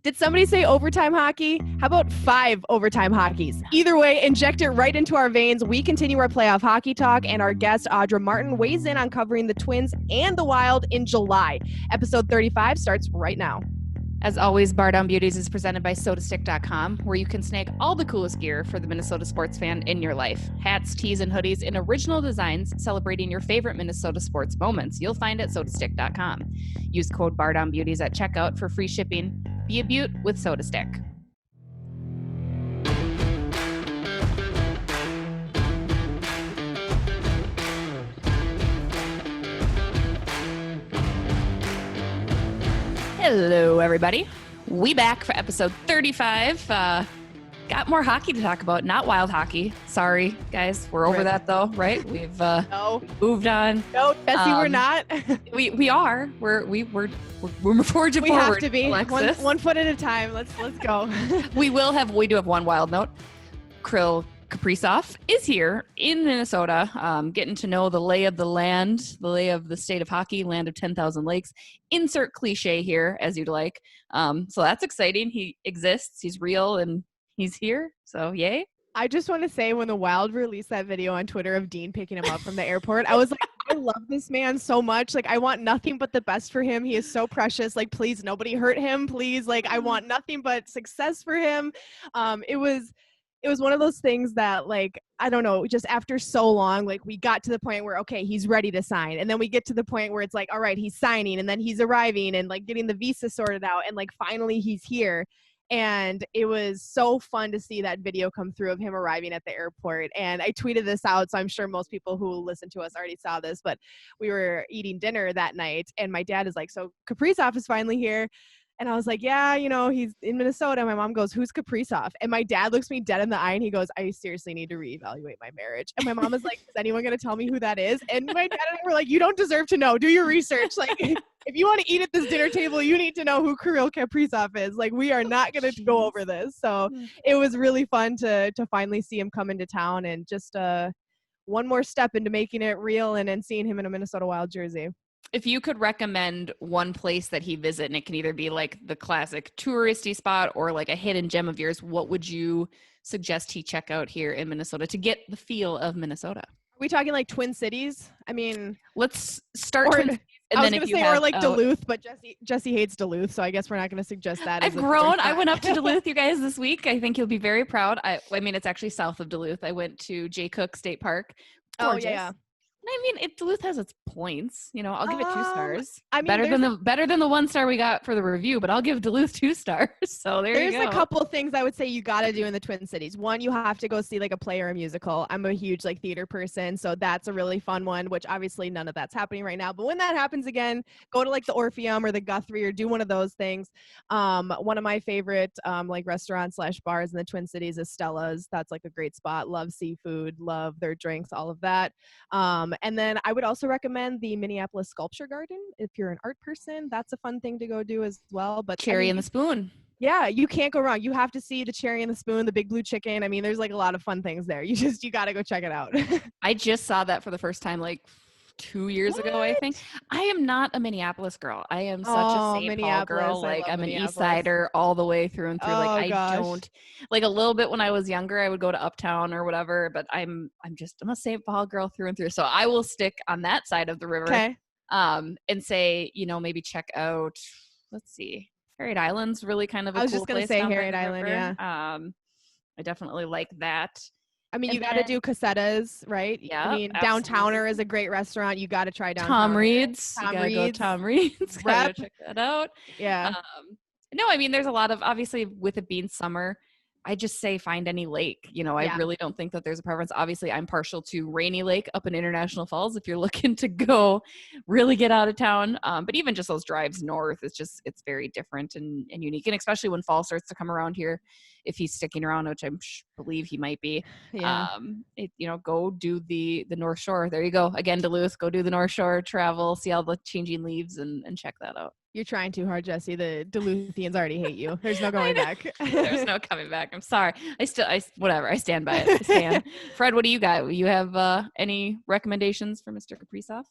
Did somebody say overtime hockey? How about 5 overtime hockeys? Either way, inject it right into our veins. We continue our playoff hockey talk, and our guest, Audra Martin, weighs in on covering the Twins and the Wild in July. Episode 35 starts right now. As always, Bardown Beauties is presented by SodaStick.com, where you can snag all the coolest gear for the Minnesota sports fan in your life. Hats, tees, and hoodies in original designs celebrating your favorite Minnesota sports moments. You'll find at SodaStick.com. Use code Bardown Beauties at checkout for free shipping. Be a beaut with SodaStick. Hello, everybody. We back for episode 35. Got more hockey to talk about, not wild hockey. Sorry, guys. We're over that, though, right? We've moved on. No, Bessie, we're not. we are. We're forging forward. We have to be. One foot at a time. Let's go. We do have one wild note. Kirill Kaprizov is here in Minnesota, getting to know the lay of the land, the lay of the state of hockey, land of 10,000 lakes. Insert cliche here as you'd like. So that's exciting. He exists. He's real, and he's here. So yay. I just want to say, when the Wild released that video on Twitter of Dean picking him up from the airport, I was like, I love this man so much. Like, I want nothing but the best for him. He is so precious. Like, please, nobody hurt him. Please, like, I want nothing but success for him. It was one of those things that, like, I don't know, just after so long, like, we got to the point where, okay, he's ready to sign. And then we get to the point where it's like, all right, he's signing, and then he's arriving and, like, getting the visa sorted out. And, like, finally he's here. And it was so fun to see that video come through of him arriving at the airport. And I tweeted this out, so I'm sure most people who listen to us already saw this, but we were eating dinner that night, and my dad is like, so Kaprizov is finally here. And I was like, yeah, you know, he's in Minnesota. My mom goes, who's Kaprizov? And my dad looks me dead in the eye and he goes, I seriously need to reevaluate my marriage. And my mom is like, is anyone going to tell me who that is? And my dad and I were like, you don't deserve to know. Do your research. Like, if you want to eat at this dinner table, you need to know who Kirill Kaprizov is. Like, we are not going to go over this. So it was really fun to finally see him come into town, and just one more step into making it real and seeing him in a Minnesota Wild jersey. If you could recommend one place that he visit, and it can either be like the classic touristy spot or like a hidden gem of yours, what would you suggest he check out here in Minnesota to get the feel of Minnesota? Are we talking like Twin Cities? I mean, let's start. Twin Cities, and I was going to say, or like Duluth, but Jesse hates Duluth, so I guess we're not going to suggest that. I've grown. I went up to Duluth, you guys, this week. I think you'll be very proud. I mean, it's actually south of Duluth. I went to Jay Cook State Park. Gorgeous. Oh, yeah. I mean, Duluth has its points. You know, I'll give it 2 stars. I mean, better than the 1 star we got for the review, but I'll give Duluth 2 stars. So there's a couple of things I would say you got to do in the Twin Cities. One, you have to go see like a play or a musical. I'm a huge like theater person, so that's a really fun one, which obviously none of that's happening right now. But when that happens again, go to like the Orpheum or the Guthrie or do one of those things. One of my favorite like restaurants / bars in the Twin Cities is Stella's. That's like a great spot. Love seafood, love their drinks, all of that. And then I would also recommend the Minneapolis Sculpture Garden. If you're an art person, that's a fun thing to go do as well. But Cherry and the Spoon. Yeah, you can't go wrong. You have to see the Cherry and the Spoon, the Big Blue Chicken. I mean, there's like a lot of fun things there. You got to go check it out. I just saw that for the first time like 2 years ago, I think. I am not a Minneapolis girl. I am such a St. Paul girl. Like, I'm an East Sider all the way through and through. Like, I don't like a little bit when I was younger, I would go to Uptown or whatever, but I'm a St. Paul girl through and through. So I will stick on that side of the river. Okay. And say, you know, maybe check out, let's see, Harriet Island's really kind of a cool place. I was just going to say Harriet Island, yeah. I definitely like that. I mean, you got to do Casetas, right? Yeah. I mean, Downtowner is a great restaurant. You got to try Downtowner. Tom Reed's. Tom Reed's. Gotta check that out. Yeah. No, I mean, there's a lot of, obviously, with it being summer, I just say find any lake. You know, I really don't think that there's a preference. Obviously, I'm partial to Rainy Lake up in International Falls if you're looking to go really get out of town. But even just those drives north, it's very different and unique. And especially when fall starts to come around here, if he's sticking around, which I believe he might be, go do the North Shore. There you go. Again, Duluth, go do the North Shore, travel, see all the changing leaves and check that out. You're trying too hard, Jesse. The Duluthians already hate you. There's no going back. There's no coming back. I'm sorry. I stand by it. Fred, what do you got? You have any recommendations for Mr. Kaprizov?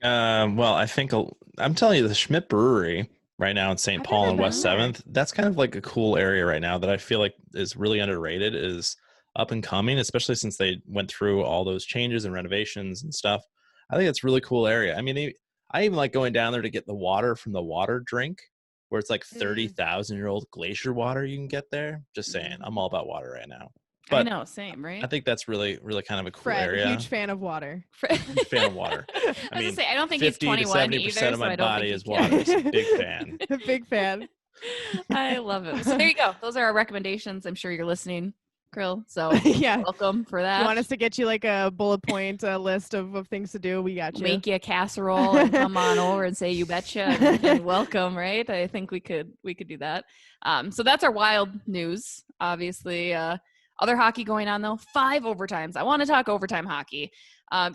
Well, I think I'm telling you, the Schmidt Brewery right now in St. I've Paul never and been West there. 7th. That's kind of like a cool area right now that I feel like is really underrated, is up and coming, especially since they went through all those changes and renovations and stuff. I think it's a really cool area. I mean, I even like going down there to get the water from the water drink, where it's like 30,000-year-old glacier water you can get there. Just saying, I'm all about water right now. I But know, same, right? I think that's really, really kind of a cool Fred, area. huge fan of water. Huge fan of water. I mean, I don't think he's 50 to 21 70% either, of so my I don't body think is he water. can. So big fan. Big fan. I love it. So there you go. Those are our recommendations. I'm sure you're listening, Kirill. So Yeah. welcome for that. You want us to get you like a bullet point list of things to do? We got you. Make you a casserole and come on over and say you betcha and welcome, right? I think we could do that. So that's our wild news. Obviously, other hockey going on though. 5 overtimes. I want to talk overtime hockey.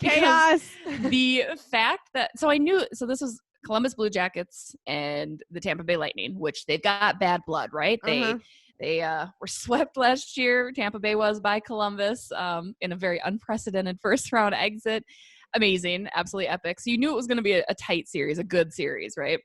Chaos. The fact that so this was Columbus Blue Jackets and the Tampa Bay Lightning, which they've got bad blood, right? They were swept last year. Tampa Bay was by Columbus in a very unprecedented first round exit. Amazing, absolutely epic. So you knew it was going to be a tight series, a good series, right?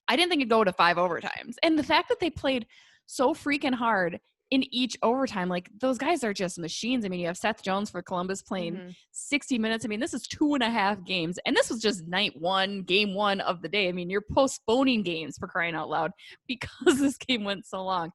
I didn't think it'd go to 5 overtimes. And the fact that they played so freaking hard in each overtime, like those guys are just machines. I mean, you have Seth Jones for Columbus playing 60 minutes. I mean, this is 2.5 games, and this was just night 1, game 1 of the day. I mean, you're postponing games, for crying out loud, because this game went so long.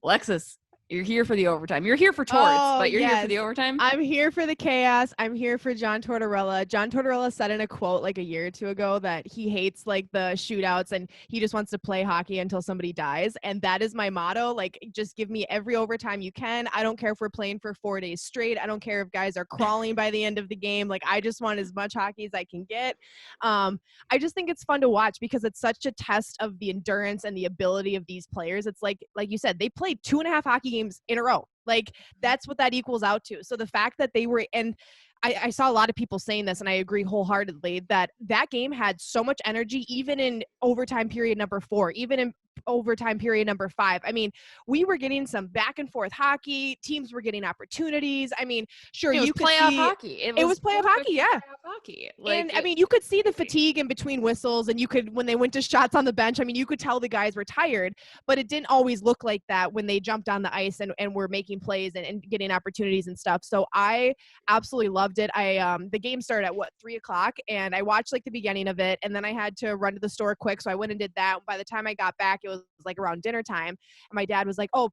Alexis, you're here for the overtime. You're here for torts, but you're here for the overtime. I'm here for the chaos. I'm here for John Tortorella. John Tortorella said in a quote like a year or 2 ago that he hates like the shootouts and he just wants to play hockey until somebody dies. And that is my motto. Like, just give me every overtime you can. I don't care if we're playing for 4 days straight. I don't care if guys are crawling by the end of the game. Like, I just want as much hockey as I can get. I just think it's fun to watch because it's such a test of the endurance and the ability of these players. It's like you said, they played 2.5 hockey games in a row. Like, that's what that equals out to. So the fact that they were, and I saw a lot of people saying this, and I agree wholeheartedly, that game had so much energy, even in overtime period number 4, even in overtime period number 5. I mean, we were getting some back and forth hockey. Teams were getting opportunities. I mean, sure, you could playoff see hockey. It was playoff hockey, yeah. Hockey. And I mean, you could see the fatigue in between whistles, and you could, when they went to shots on the bench, I mean, you could tell the guys were tired, but it didn't always look like that when they jumped on the ice and were making plays and getting opportunities and stuff. So I absolutely loved it. The game started at 3:00, and I watched like the beginning of it, and then I had to run to the store quick, so I went and did that. By the time I got back, it was like around dinner time, and my dad was like, "Oh,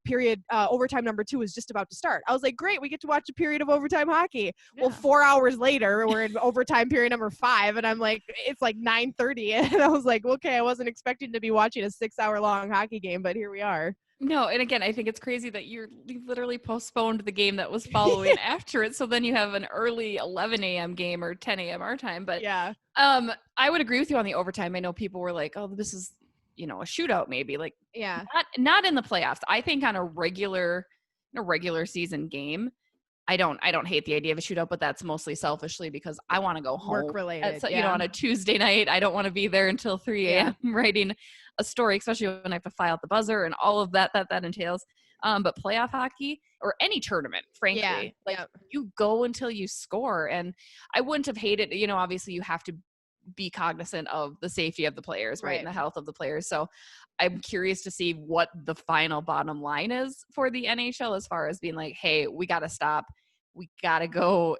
overtime number 2 is just about to start." I was like, "Great, we get to watch a period of overtime hockey." Yeah. Well, 4 hours later, we're in overtime period number 5, and I'm like, it's like 9:30, and I was like, okay, I wasn't expecting to be watching a 6-hour-long hockey game, but here we are. No, and again, I think it's crazy that you literally postponed the game that was following after it, so then you have an early 11 a.m. game or 10 a.m. our time. But yeah, I would agree with you on the overtime. I know people were like, "Oh, this is a shootout, maybe." Like, yeah, not in the playoffs. I think on a regular season game, I don't hate the idea of a shootout, but that's mostly selfishly because I want to go home. Work related, on a Tuesday night. I don't want to be there until 3 a.m. writing a story, especially when I have to file at the buzzer and all of that entails. But playoff hockey or any tournament, frankly, you go until you score. And I wouldn't have hated, obviously you have to be cognizant of the safety of the players, right? And the health of the players. So I'm curious to see what the final bottom line is for the NHL as far as being like, hey, we got to stop. We got to go,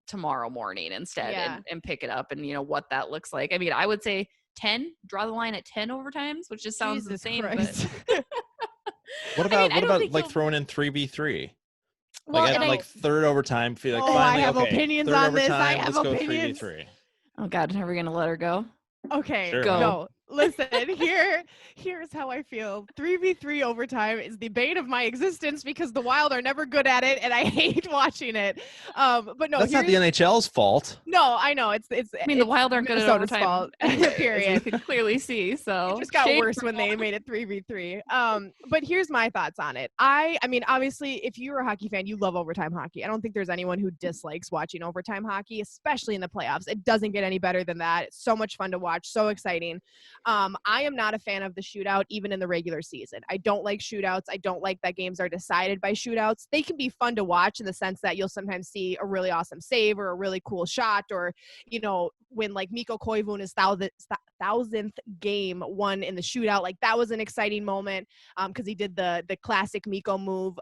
tomorrow morning instead and pick it up and, what that looks like. I mean, I would say 10, draw the line at 10 overtimes, which just sounds insane. But what about like throwing in 3v3? Like third overtime, feel like finally, I have opinions on this. I have opinions. Go 3v3. Oh God, are we gonna let her go? Okay, sure. Go. No, listen, here's how I feel. 3v3 overtime is the bane of my existence because the Wild are never good at it, and I hate watching it. But no, that's not the NHL's fault. No, I know it's. I mean, the Wild aren't good at overtime. Fault. Period. As you can clearly see. So it just got worse when they made it 3v3. But here's my thoughts on it. I mean, obviously, if you're a hockey fan, you love overtime hockey. I don't think there's anyone who dislikes watching overtime hockey, especially in the playoffs. It doesn't get any better than that. It's so much fun to watch, so exciting. I am not a fan of the shootout, even in the regular season. I don't like shootouts. I don't like that games are decided by shootouts. They can be fun to watch in the sense that you'll sometimes see a really awesome save or a really cool shot, or, you know, when like Mikko Koivun his thousandth game won in the shootout, like that was an exciting moment because he did the classic Mikko move.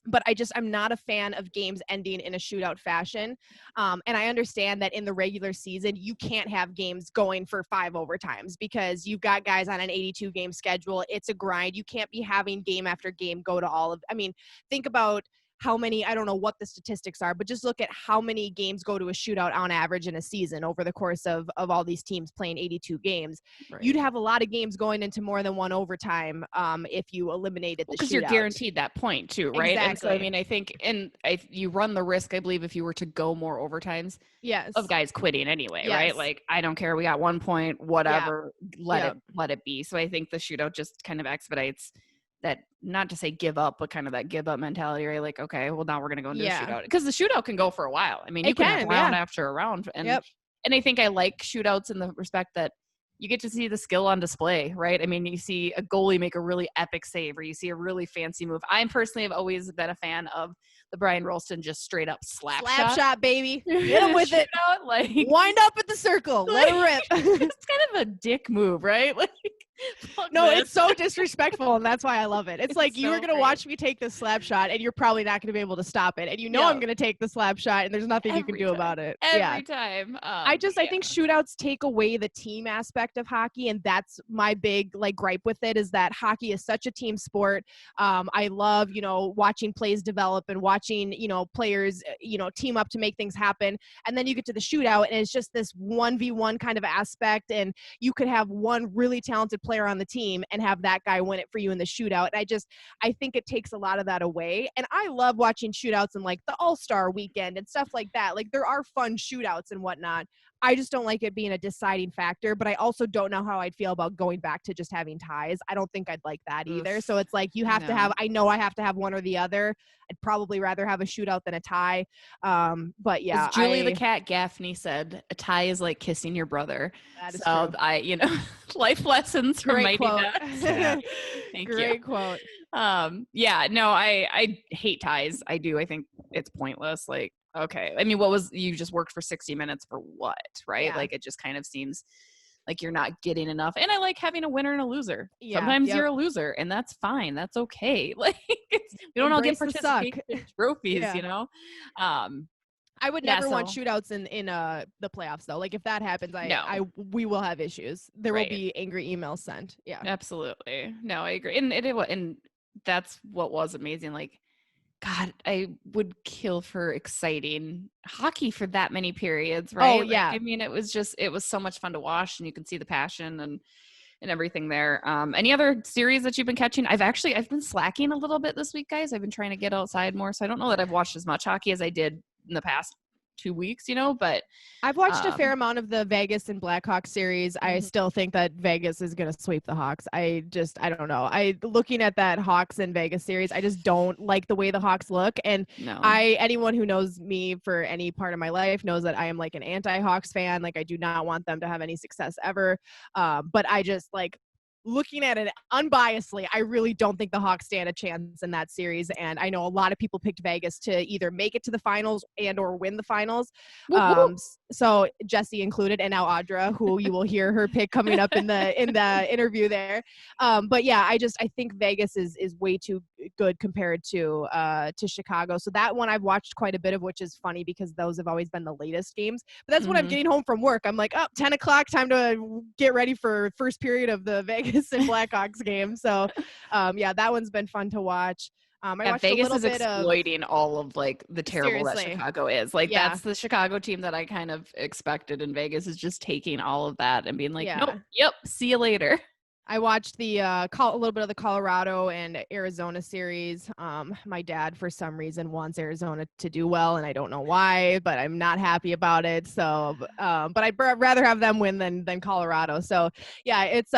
But I'm not a fan of games ending in a shootout fashion. And I understand that in the regular season, you can't have games going for 5 overtimes because you've got guys on an 82 game schedule. It's a grind. You can't be having game after game go to think about how many, I don't know what the statistics are, but just look at how many games go to a shootout on average in a season over the course of all these teams playing 82 games. Right. You'd have a lot of games going into more than one overtime if you eliminated the shootout. Because you're guaranteed that point too, right? Exactly. And so, I mean, I think, you run the risk, I believe, if you were to go more overtimes, yes, of guys quitting anyway, yes, right? Like, I don't care, we got 1 point, whatever, let it be. So I think the shootout just kind of expedites that, not to say give up, but kind of that give up mentality, right? Like, okay, well, now we're going to go into a shootout. Because the shootout can go for a while. I mean, you can have round after a round. And I think I like shootouts in the respect that you get to see the skill on display, right? I mean, you see a goalie make a really epic save, or you see a really fancy move. I personally have always been a fan of the Brian Rolston just straight up slap shot, baby. Hit him with it. Like, wind up at the circle. Let it rip. It's kind of a dick move, right? Like, no, it's so disrespectful, and that's why I love it. It's like, you were going to watch me take this slap shot, and you're probably not going to be able to stop it. And I'm going to take the slap shot, and there's nothing you can do about it. Every time. I think shootouts take away the team aspect of hockey, and that's my big gripe with it, is that hockey is such a team sport. I love, watching plays develop and watching, players, team up to make things happen. And then you get to the shootout, and it's just this 1v1 kind of aspect, and you could have one really talented player on the team and have that guy win it for you in the shootout. And I think it takes a lot of that away. And I love watching shootouts in like the All-Star weekend and stuff like that. Like, there are fun shootouts and whatnot. I just don't like it being a deciding factor, but I also don't know how I'd feel about going back to just having ties. I don't think I'd like that either. So it's like, you have to have, I know I have to have one or the other. I'd probably rather have a shootout than a tie. But yeah. As Julie the Cat Gaffney said, a tie is like kissing your brother. That is so true. Life lessons from Mighty Ducks. Yeah. Thank you. Great quote. I hate ties. I do. I think it's pointless. Like, okay. I mean, you just worked for 60 minutes for what, right? Yeah. Like, it just kind of seems like you're not getting enough. And I like having a winner and a loser. Yeah, sometimes you're a loser, and that's fine. That's okay. Like, we don't all get participation trophies, I would never want shootouts in the playoffs though. Like, if that happens, we will have issues. There will be angry emails sent. Yeah, absolutely. No, I agree. And that's what was amazing. Like, God, I would kill for exciting hockey for that many periods, right? Oh, yeah. I mean, it was so much fun to watch, and you can see the passion and everything there. Any other series that you've been catching? I've been slacking a little bit this week, guys. I've been trying to get outside more, so I don't know that I've watched as much hockey as I did in the past 2 weeks, but I've watched a fair amount of the Vegas and Blackhawks series. I still think that Vegas is going to sweep the Hawks. I don't know. Looking at that Hawks and Vegas series, I just don't like the way the Hawks look. And anyone who knows me for any part of my life knows that I am like an anti-Hawks fan. Like, I do not want them to have any success ever. But I just looking at it unbiasedly, I really don't think the Hawks stand a chance in that series. And I know a lot of people picked Vegas to either make it to the finals and or win the finals. So Jesse included, and now Audra, who you will hear her pick coming up in the interview there. But yeah, I think Vegas is way too good compared to Chicago. So that one I've watched quite a bit of, which is funny because those have always been the latest games. But that's when I'm getting home from work. I'm like, 10 o'clock, time to get ready for first period of the Vegas and Blackhawks game. So that one's been fun to watch. I watched Vegas a little is bit exploiting all of the terrible that Chicago is. Like, yeah. That's the Chicago team that I kind of expected, and Vegas is just taking all of that and being like, nope, yep, see you later. I watched the a little bit of the Colorado and Arizona series. My dad, for some reason, wants Arizona to do well, and I don't know why, but I'm not happy about it. So, but I'd rather have them win than Colorado. So, yeah, it's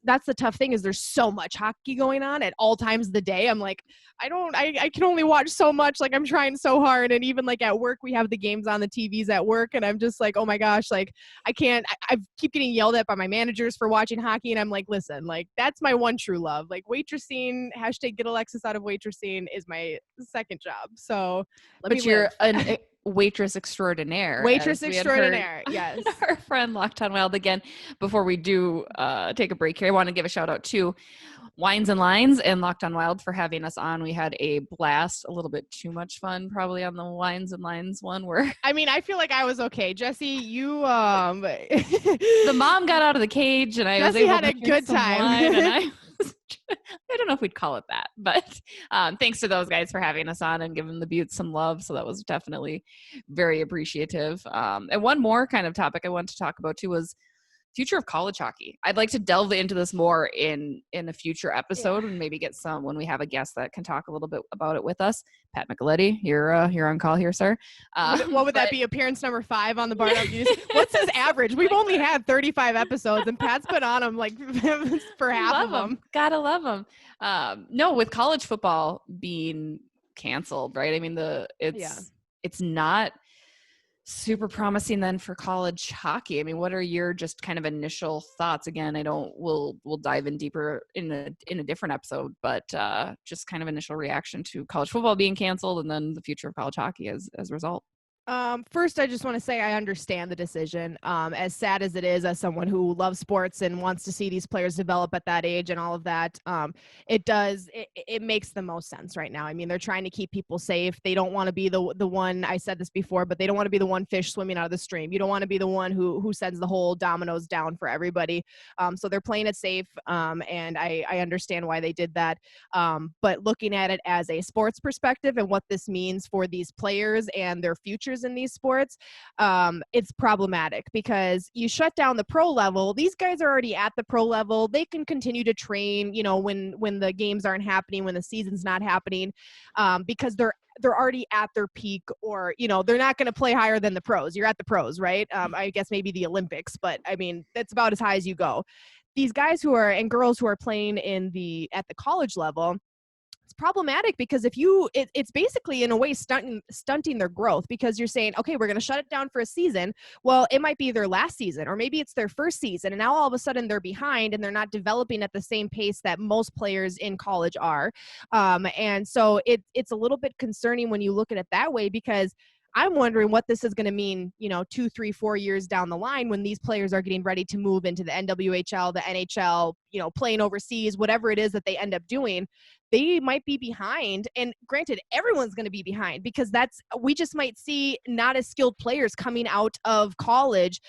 that's the tough thing is there's so much hockey going on at all times of the day. I'm like, I can only watch so much. Like I'm trying so hard, and even like at work, we have the games on the TVs at work, and I'm just like, oh my gosh, like I can't. I keep getting yelled at by my managers for watching hockey, and I'm like, listen, like that's my one true love. Like waitressing, hashtag get Alexis out of waitressing is my second job. So but you're a waitress extraordinaire. Waitress extraordinaire, yes. Our friend Locked on Wild again. Before we do take a break here, I want to give a shout out to Wines and Lines and Locked on Wild for having us on. We had a blast, a little bit too much fun probably on the Wines and Lines one where I mean, I feel like I was okay. Jesse, you the mom got out of the cage and I Jesse was able had to a good time. Wine and I don't know if we'd call it that, but thanks to those guys for having us on and giving the Buttes some love. So that was definitely very appreciative. And one more kind of topic I wanted to talk about too was future of college hockey. I'd like to delve into this more in a future episode and maybe get some when we have a guest that can talk a little bit about it with us. Pat Micheletti, you're on call here, sir. What would that be? Appearance number 5 on the Bardown Beauties? What's his average? We've only had 35 episodes, and Pat's been on them like for half of them. Gotta love them. No, with college football being canceled, right? I mean, it's not super promising then for college hockey. I mean, what are your just kind of initial thoughts? Again, we'll dive in deeper in a different episode, but just kind of initial reaction to college football being canceled and then the future of college hockey as a result. First, I just want to say I understand the decision. As sad as it is, as someone who loves sports and wants to see these players develop at that age and all of that, it makes the most sense right now. I mean, they're trying to keep people safe. They don't want to be the one, I said this before, but they don't want to be the one fish swimming out of the stream. You don't want to be the one who sends the whole dominoes down for everybody. So they're playing it safe. And I understand why they did that. But looking at it as a sports perspective and what this means for these players and their futures in these sports, it's problematic because you shut down the pro level. These guys are already at the pro level. They can continue to train, when the games aren't happening, when the season's not happening, because they're already at their peak, or they're not going to play higher than the pros. You're at the pros, right? I guess maybe the Olympics, but I mean that's about as high as you go. These guys and girls who are playing at the college level, it's problematic because it's basically in a way stunting their growth, because you're saying, okay, we're going to shut it down for a season. Well, it might be their last season, or maybe it's their first season, and now all of a sudden they're behind and they're not developing at the same pace that most players in college are. And so it's a little bit concerning when you look at it that way, because I'm wondering what this is going to mean, 2, 3, 4 years down the line when these players are getting ready to move into the NWHL, the NHL, playing overseas, whatever it is that they end up doing. They might be behind, and granted, everyone's going to be behind, because we just might see not as skilled players coming out of college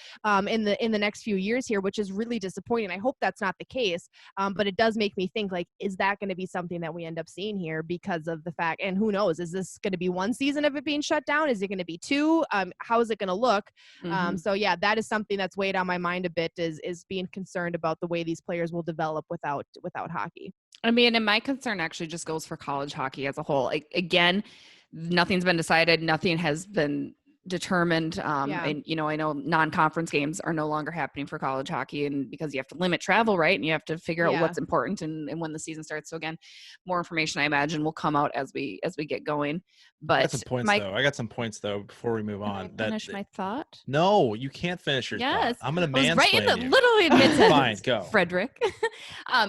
in the next few years here, which is really disappointing. I hope that's not the case, but it does make me think, like, is that going to be something that we end up seeing here because of the fact? And who knows? Is this going to be one season of it being shut down? Is it going to be 2? How is it going to look? Mm-hmm. So yeah, that is something that's weighed on my mind a bit. Is being concerned about the way these players will develop without hockey. I mean, and my concern actually just goes for college hockey as a whole. Again, nothing's been decided. Nothing has been determined. And, I know non-conference games are no longer happening for college hockey, and because you have to limit travel, right? And you have to figure out what's important and when the season starts. So again, more information, I imagine, will come out as we get going. But I got some points though before we move on. Finish my thought. No, you can't finish your thought. I'm going to mansplain right in the you. literally mid-sentence. Fine, go. Frederick.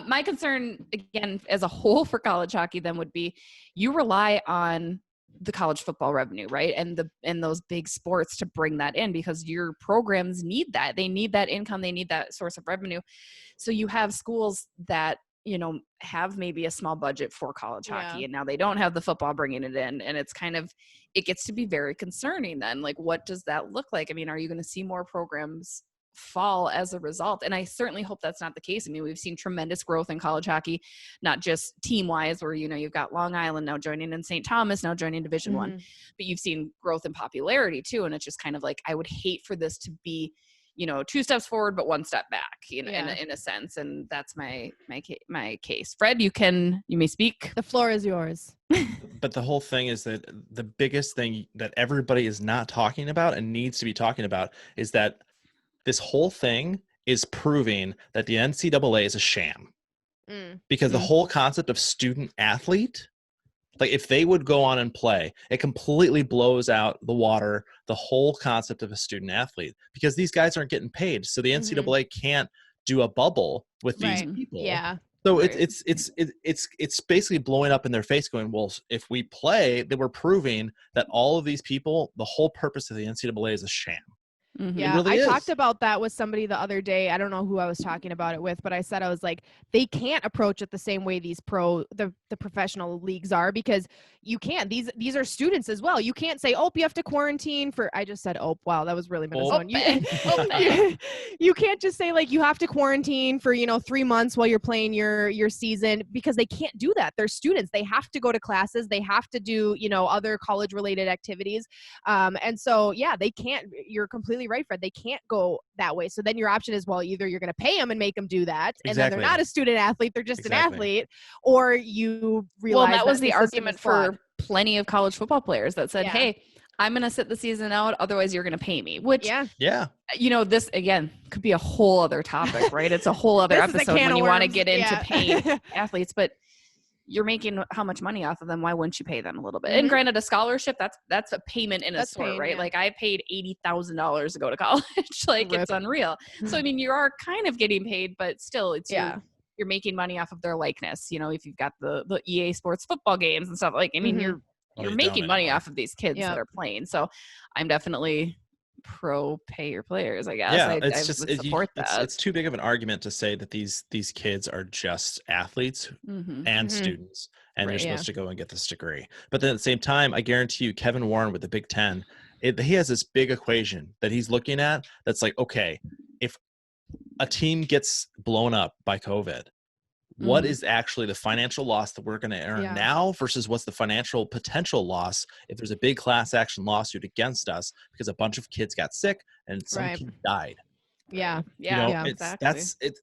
My concern, again, as a whole for college hockey then would be you rely on the college football revenue, right? And those big sports to bring that in, because your programs need that. They need that income. They need that source of revenue. So you have schools that, have maybe a small budget for college hockey, and now they don't have the football bringing it in. And it gets to be very concerning then. Like, what does that look like? I mean, are you going to see more programs fall as a result? And I certainly hope that's not the case. I mean, we've seen tremendous growth in college hockey, not just team wise, where, you've got Long Island now joining in St. Thomas, now joining Division I, but you've seen growth in popularity too. And it's just kind of like, I would hate for this to be, 2 steps forward, but 1 step back, in a sense. And that's my case. Fred, you may speak. The floor is yours. But the whole thing is that the biggest thing that everybody is not talking about and needs to be talking about is that this whole thing is proving that the NCAA is a sham. Because the whole concept of student athlete, like if they would go on and play, it completely blows out the water, the whole concept of a student athlete, because these guys aren't getting paid. So the NCAA can't do a bubble with these people. Yeah. So it's basically blowing up in their face going, well, if we play, then we're proving that all of these people, the whole purpose of the NCAA is a sham. Yeah, really I talked about that with somebody the other day. I don't know who I was talking about it with, but I said, I was like, they can't approach it the same way these the professional leagues are, because you can't. These are students as well. You can't say, oh, you have to quarantine for, I just said, oh, wow, that was really Minnesotan. You can't just say like, you have to quarantine for, 3 months while you're playing your season, because they can't do that. They're students. They have to go to classes. They have to do, other college related activities. And so, yeah, they can't, you're completely right, Fred. They can't go that way. So then your option is, well, either you're going to pay them and make them do that, and then they're not a student athlete, they're just an athlete, or you realize that was the argument for plenty of college football players that said, hey, I'm going to sit the season out, otherwise you're going to pay me, which, this again could be a whole other topic, right? It's a whole other episode when you want to get into paying athletes, but you're making how much money off of them? Why wouldn't you pay them a little bit? And granted, a scholarship, that's a payment in a sort, right? Yeah. Like I paid $80,000 to go to college. Like it's unreal. So, I mean, you are kind of getting paid, but still it's, you're making money off of their likeness. If you've got the EA Sports football games and stuff, like, I mean, you're making money off of these kids that are playing. So I'm definitely pro pay your players, I guess. I support that. It's too big of an argument to say that these kids are just athletes and students, and they're supposed to go and get this degree. But then at the same time, I guarantee you, Kevin Warren with the Big Ten, he has this big equation that he's looking at that's like, okay, if a team gets blown up by COVID, what is actually the financial loss that we're going to earn now versus what's the financial potential loss if there's a big class action lawsuit against us because a bunch of kids got sick and some kids died. Exactly.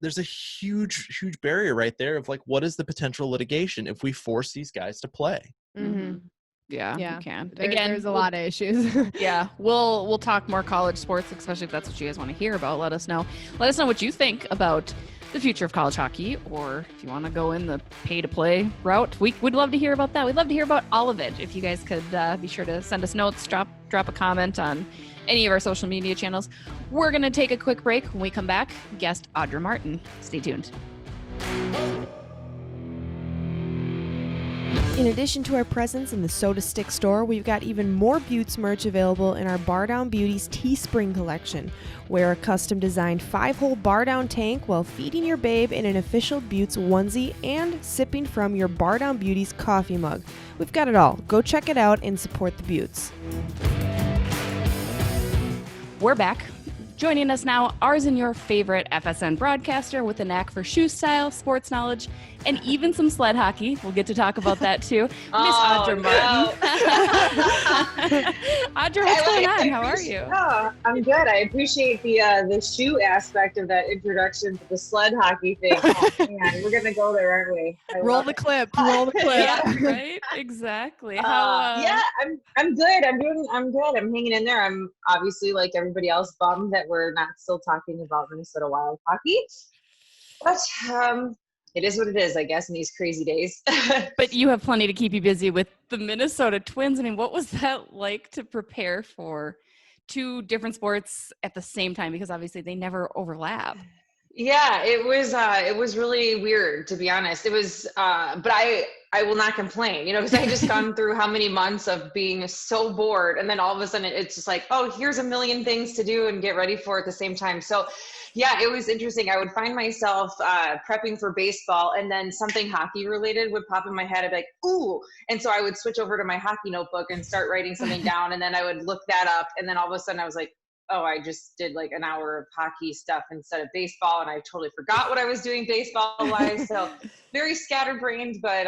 There's a huge barrier right there of like, what is the potential litigation if we force these guys to play? Yeah, you can. Again, there's a lot of issues. We'll talk more college sports, especially if that's what you guys want to hear about. Let us know what you think about the future of college hockey, or if you want to go in the pay-to-play route, we'd love to hear about that. We'd love to hear about all of it. If you guys could be sure to send us notes, drop a comment on any of our social media channels. We're going to take a quick break. When we come back, guest Audra Martin. Stay tuned. In addition to our presence in the Soda Stick store, we've got even more Beauties merch available in our Bardown Beauties Teespring collection. Wear a custom-designed 5-hole Bardown tank while feeding your babe in an official Beauties onesie and sipping from your Bardown Beauties coffee mug. We've got it all. Go check it out and support the Beauties. We're back. Joining us now, ours and your favorite FSN broadcaster with a knack for shoe style, sports knowledge, and even some sled hockey. We'll get to talk about that too. Miss Audra Martin. Audra, what's going on? How are you? Oh, I'm good. I appreciate the shoe aspect of that introduction to the sled hockey thing. Oh, man, we're gonna go there, aren't we? Roll the clip. Yeah, right? Exactly. How? Yeah, I'm good. I'm good. I'm hanging in there. I'm obviously, like everybody else, bummed that we're not still talking about Minnesota Wild hockey, but it is what it is, I guess, in these crazy days. But you have plenty to keep you busy with the Minnesota Twins. I mean, what was that like to prepare for 2 different sports at the same time? Because obviously they never overlap. Yeah, it was really weird, to be honest. It was, but I will not complain, because I just gone through how many months of being so bored, and then all of a sudden it's just like, oh, here's a million things to do and get ready for at the same time. So yeah, it was interesting. I would find myself prepping for baseball, and then something hockey related would pop in my head. I'd be like, ooh. And so I would switch over to my hockey notebook and start writing something down. And then I would look that up. And then all of a sudden I was like, oh, I just did like an hour of hockey stuff instead of baseball. And I totally forgot what I was doing baseball wise. So very scatterbrained, but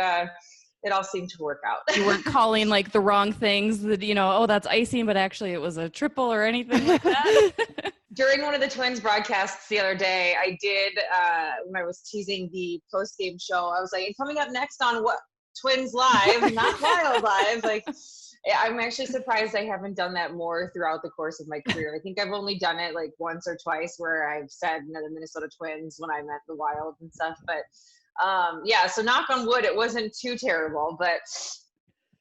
it all seemed to work out. You weren't calling like the wrong things that, oh, that's icing, but actually it was a triple or anything like that. during one of the Twins broadcasts the other day, I did, when I was teasing the post-game show, I was like, coming up next on what Twins Live, not Wild Live. Like, I'm actually surprised I haven't done that more throughout the course of my career. I think I've only done it like once or twice where I've said, the Minnesota Twins when I meant the Wild and stuff. But yeah, so knock on wood, it wasn't too terrible. But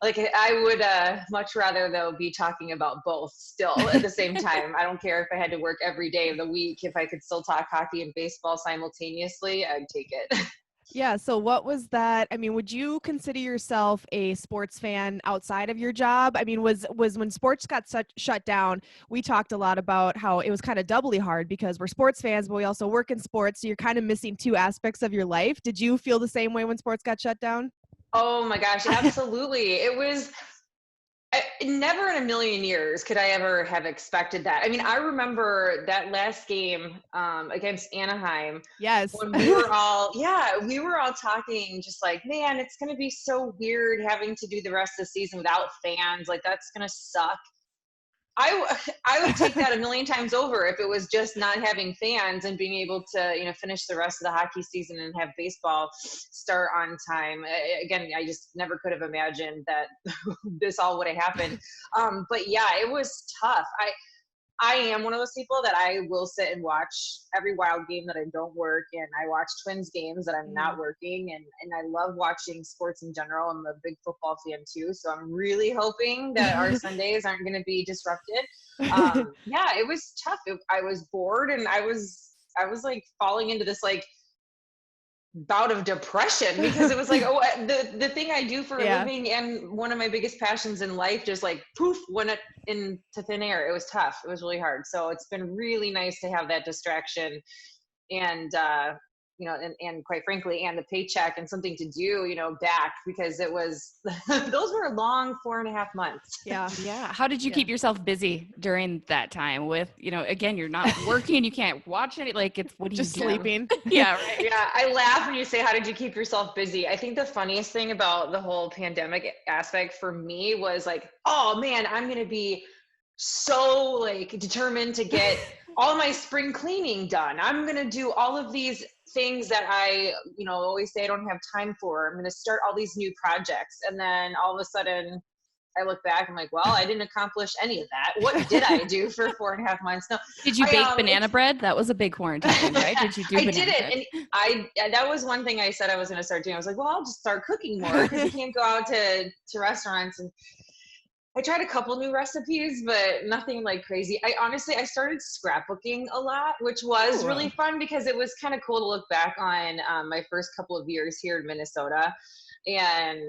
like, I would much rather, though, be talking about both still at the same time. I don't care if I had to work every day of the week. If I could still talk hockey and baseball simultaneously, I'd take it. Yeah. So what was that? I mean, would you consider yourself a sports fan outside of your job? I mean, was when sports got shut down, we talked a lot about how it was kind of doubly hard because we're sports fans, but we also work in sports. So you're kind of missing two aspects of your life. Did you feel the same way when sports got shut down? Oh my gosh, absolutely. It was never in a million years could I ever have expected that. I mean, I remember that last game against Anaheim. Yes. When we were all, we were all talking just like, man, it's going to be so weird having to do the rest of the season without fans. Like, that's going to suck. I would take that a million times over if it was just not having fans and being able to, finish the rest of the hockey season and have baseball start on time. Again, I just never could have imagined that this all would have happened. But yeah, it was tough. I am one of those people that I will sit and watch every Wild game that I don't work, and I watch Twins games that I'm not working, and I love watching sports in general. I'm a big football fan too, so I'm really hoping that our Sundays aren't going to be disrupted. Yeah, it was tough. I was bored, and I was like falling into this like bout of depression because it was like, the thing I do for a living and one of my biggest passions in life just like poof went into thin air. It was tough. It was really hard. So it's been really nice to have that distraction and and quite frankly, and the paycheck and something to do, back, because it was, those were a long 4.5 months. Yeah. Yeah. How did you keep yourself busy during that time with, again, you're not working, you can't watch any, like what do you do? Just sleeping. Yeah. Right. Yeah. I laugh when you say, how did you keep yourself busy? I think the funniest thing about the whole pandemic aspect for me was like, oh man, I'm going to be so like determined to get all my spring cleaning done. I'm going to do all of these things that I, always say I don't have time for. I'm going to start all these new projects. And then all of a sudden I look back, I'm like, well, I didn't accomplish any of that. What did I do for 4.5 months? No. Did you bake banana bread? That was a big quarantine thing, right? Did you do banana bread? I did it. And that was one thing I said I was going to start doing. I was like, well, I'll just start cooking more because you can't go out to restaurants. And I tried a couple new recipes, but nothing like crazy. I started scrapbooking a lot, which was really fun because it was kind of cool to look back on my first couple of years here in Minnesota and,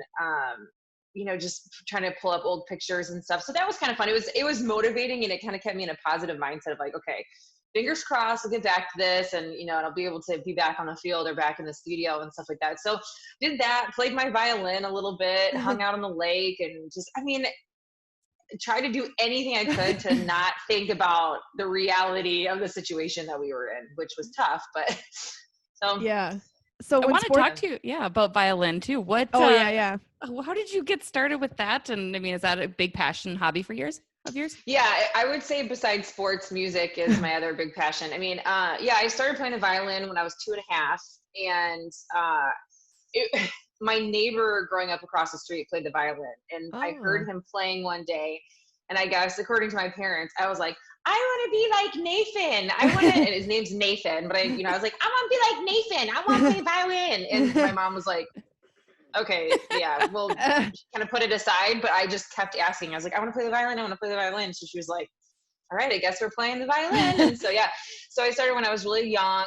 just trying to pull up old pictures and stuff. So that was kind of fun. It was motivating, and it kind of kept me in a positive mindset of like, okay, fingers crossed, I'll get back to this, and and I'll be able to be back on the field or back in the studio and stuff like that. So did that, played my violin a little bit, hung out on the lake, and just, try to do anything I could to not think about the reality of the situation that we were in, which was tough, but so. Yeah. So I want to talk to you, about violin too. What? Yeah. How did you get started with that? And is that a big passion, hobby for yours? Yeah, I would say besides sports, music is my other big passion. I started playing the violin when I was 2.5, and my neighbor growing up across the street played the violin, and I heard him playing one day, and I guess according to my parents, I was like, I want to be like Nathan. And his name's Nathan, but I was like, I want to be like Nathan. I want to play violin. And my mom was like, okay, yeah, well, kind of put it aside, but I just kept asking. I was like, I want to play the violin. I want to play the violin. So she was like, all right, I guess we're playing the violin. And so, yeah, so I started when I was really young.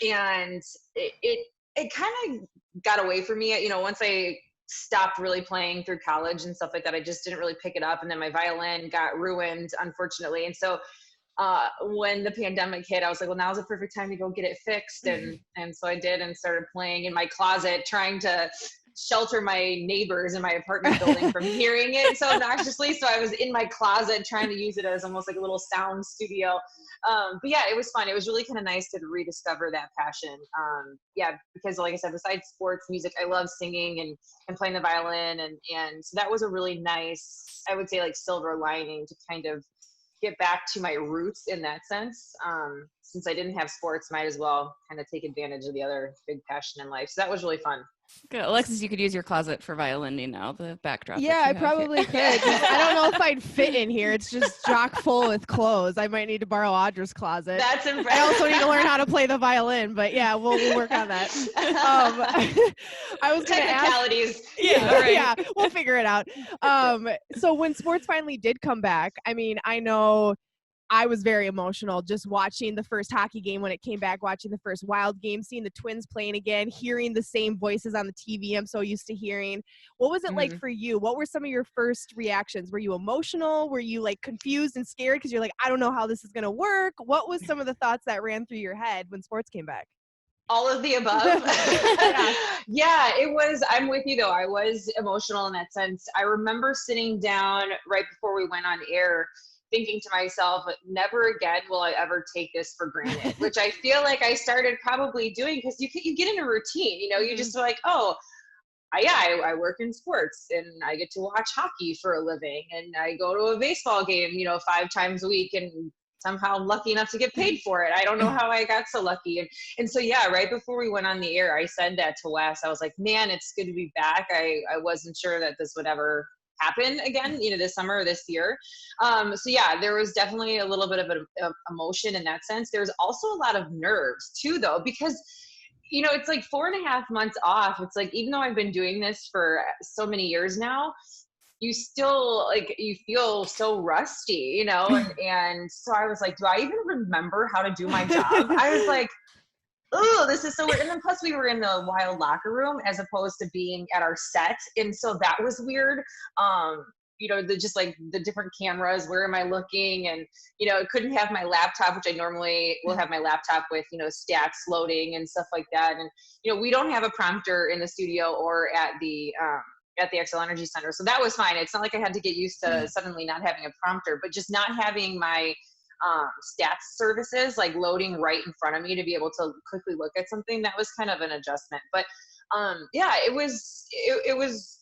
And it kind of got away from me, once I stopped really playing through college and stuff like that. I just didn't really pick it up. And then my violin got ruined, unfortunately. And so when the pandemic hit, I was like, well, now's the perfect time to go get it fixed. And so I did, and started playing in my closet, trying to shelter my neighbors in my apartment building from hearing it so obnoxiously. So I was in my closet trying to use it as almost like a little sound studio. But yeah, it was fun. It was really kind of nice to rediscover that passion. Because like I said, besides sports, music, I love singing and playing the violin. And so that was a really nice, I would say, like silver lining to kind of get back to my roots in that sense. Since I didn't have sports, might as well kind of take advantage of the other big passion in life. So that was really fun. Good. Alexis, you could use your closet for violining now, the backdrop. Yeah, I probably could. I don't know if I'd fit in here. It's just chock full with clothes. I might need to borrow Audra's closet. That's impressive. I also need to learn how to play the violin, but yeah, we'll work on that. I was going to ask. Technicalities. Yeah, right. Yeah, we'll figure it out. So when sports finally did come back, I mean, I know I was very emotional just watching the first hockey game when it came back, watching the first Wild game, seeing the Twins playing again, hearing the same voices on the TV I'm so used to hearing. What was it like for you? What were some of your first reactions? Were you emotional? Were you like confused and scared because you're like, I don't know how this is going to work? What was some of the thoughts that ran through your head when sports came back? All of the above. Yeah, it was, I'm with you though. I was emotional in that sense. I remember sitting down right before we went on air thinking to myself, never again will I ever take this for granted, which I feel like I started probably doing because you get in a routine, you know, you just like, oh, I work in sports and I get to watch hockey for a living and I go to a baseball game, you know, 5 times a week and somehow I'm lucky enough to get paid for it. I don't know how I got so lucky. And so, yeah, right before we went on the air, I said that to Wes. I was like, man, it's good to be back. I wasn't sure that this would ever happen again, you know, this summer or this year. So yeah, there was definitely a little bit of an emotion in that sense. There's also a lot of nerves too, though, because, you know, it's like 4.5 months off. It's like, even though I've been doing this for so many years now, you still like, you feel so rusty, you know? And so I was like, do I even remember how to do my job? I was like, oh, this is so weird. And then plus we were in the Wild locker room as opposed to being at our set. And so that was weird. You know, just like the different cameras, where am I looking? And, you know, I couldn't have my laptop, which I normally will have my laptop with, you know, stats loading and stuff like that. And, you know, we don't have a prompter in the studio or at the Xcel Energy Center. So that was fine. It's not like I had to get used to suddenly not having a prompter, but just not having my stats services like loading right in front of me to be able to quickly look at something. That was kind of an adjustment, but yeah, it was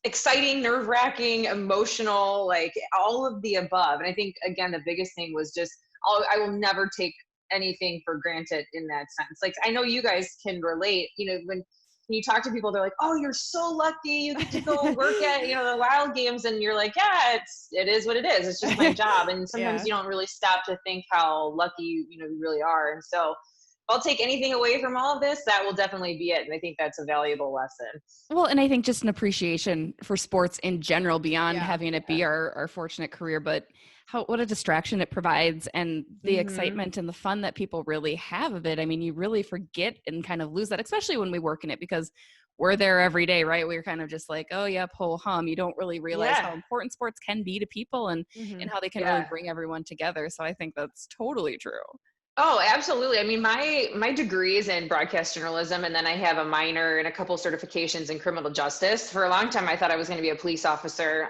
exciting, nerve-wracking, emotional, like all of the above. And I think again the biggest thing was just I will never take anything for granted in that sense. Like I know you guys can relate, you know, when you talk to people, they're like, oh, you're so lucky you get to go work at, you know, the Wild games. And you're like, yeah, it is what it is. It's just my job. And sometimes you don't really stop to think how lucky you really are. And so if I'll take anything away from all of this, that will definitely be it. And I think that's a valuable lesson. Well, and I think just an appreciation for sports in general, beyond having it be our fortunate career, but what a distraction it provides and the excitement and the fun that people really have of it. I mean, you really forget and kind of lose that, especially when we work in it, because we're there every day, right? We're kind of just like, oh, yep, ho hum. You don't really realize how important sports can be to people and how they can really bring everyone together. So I think that's totally true. Oh, absolutely. I mean, my degree is in broadcast journalism, and then I have a minor and a couple certifications in criminal justice. For a long time, I thought I was going to be a police officer.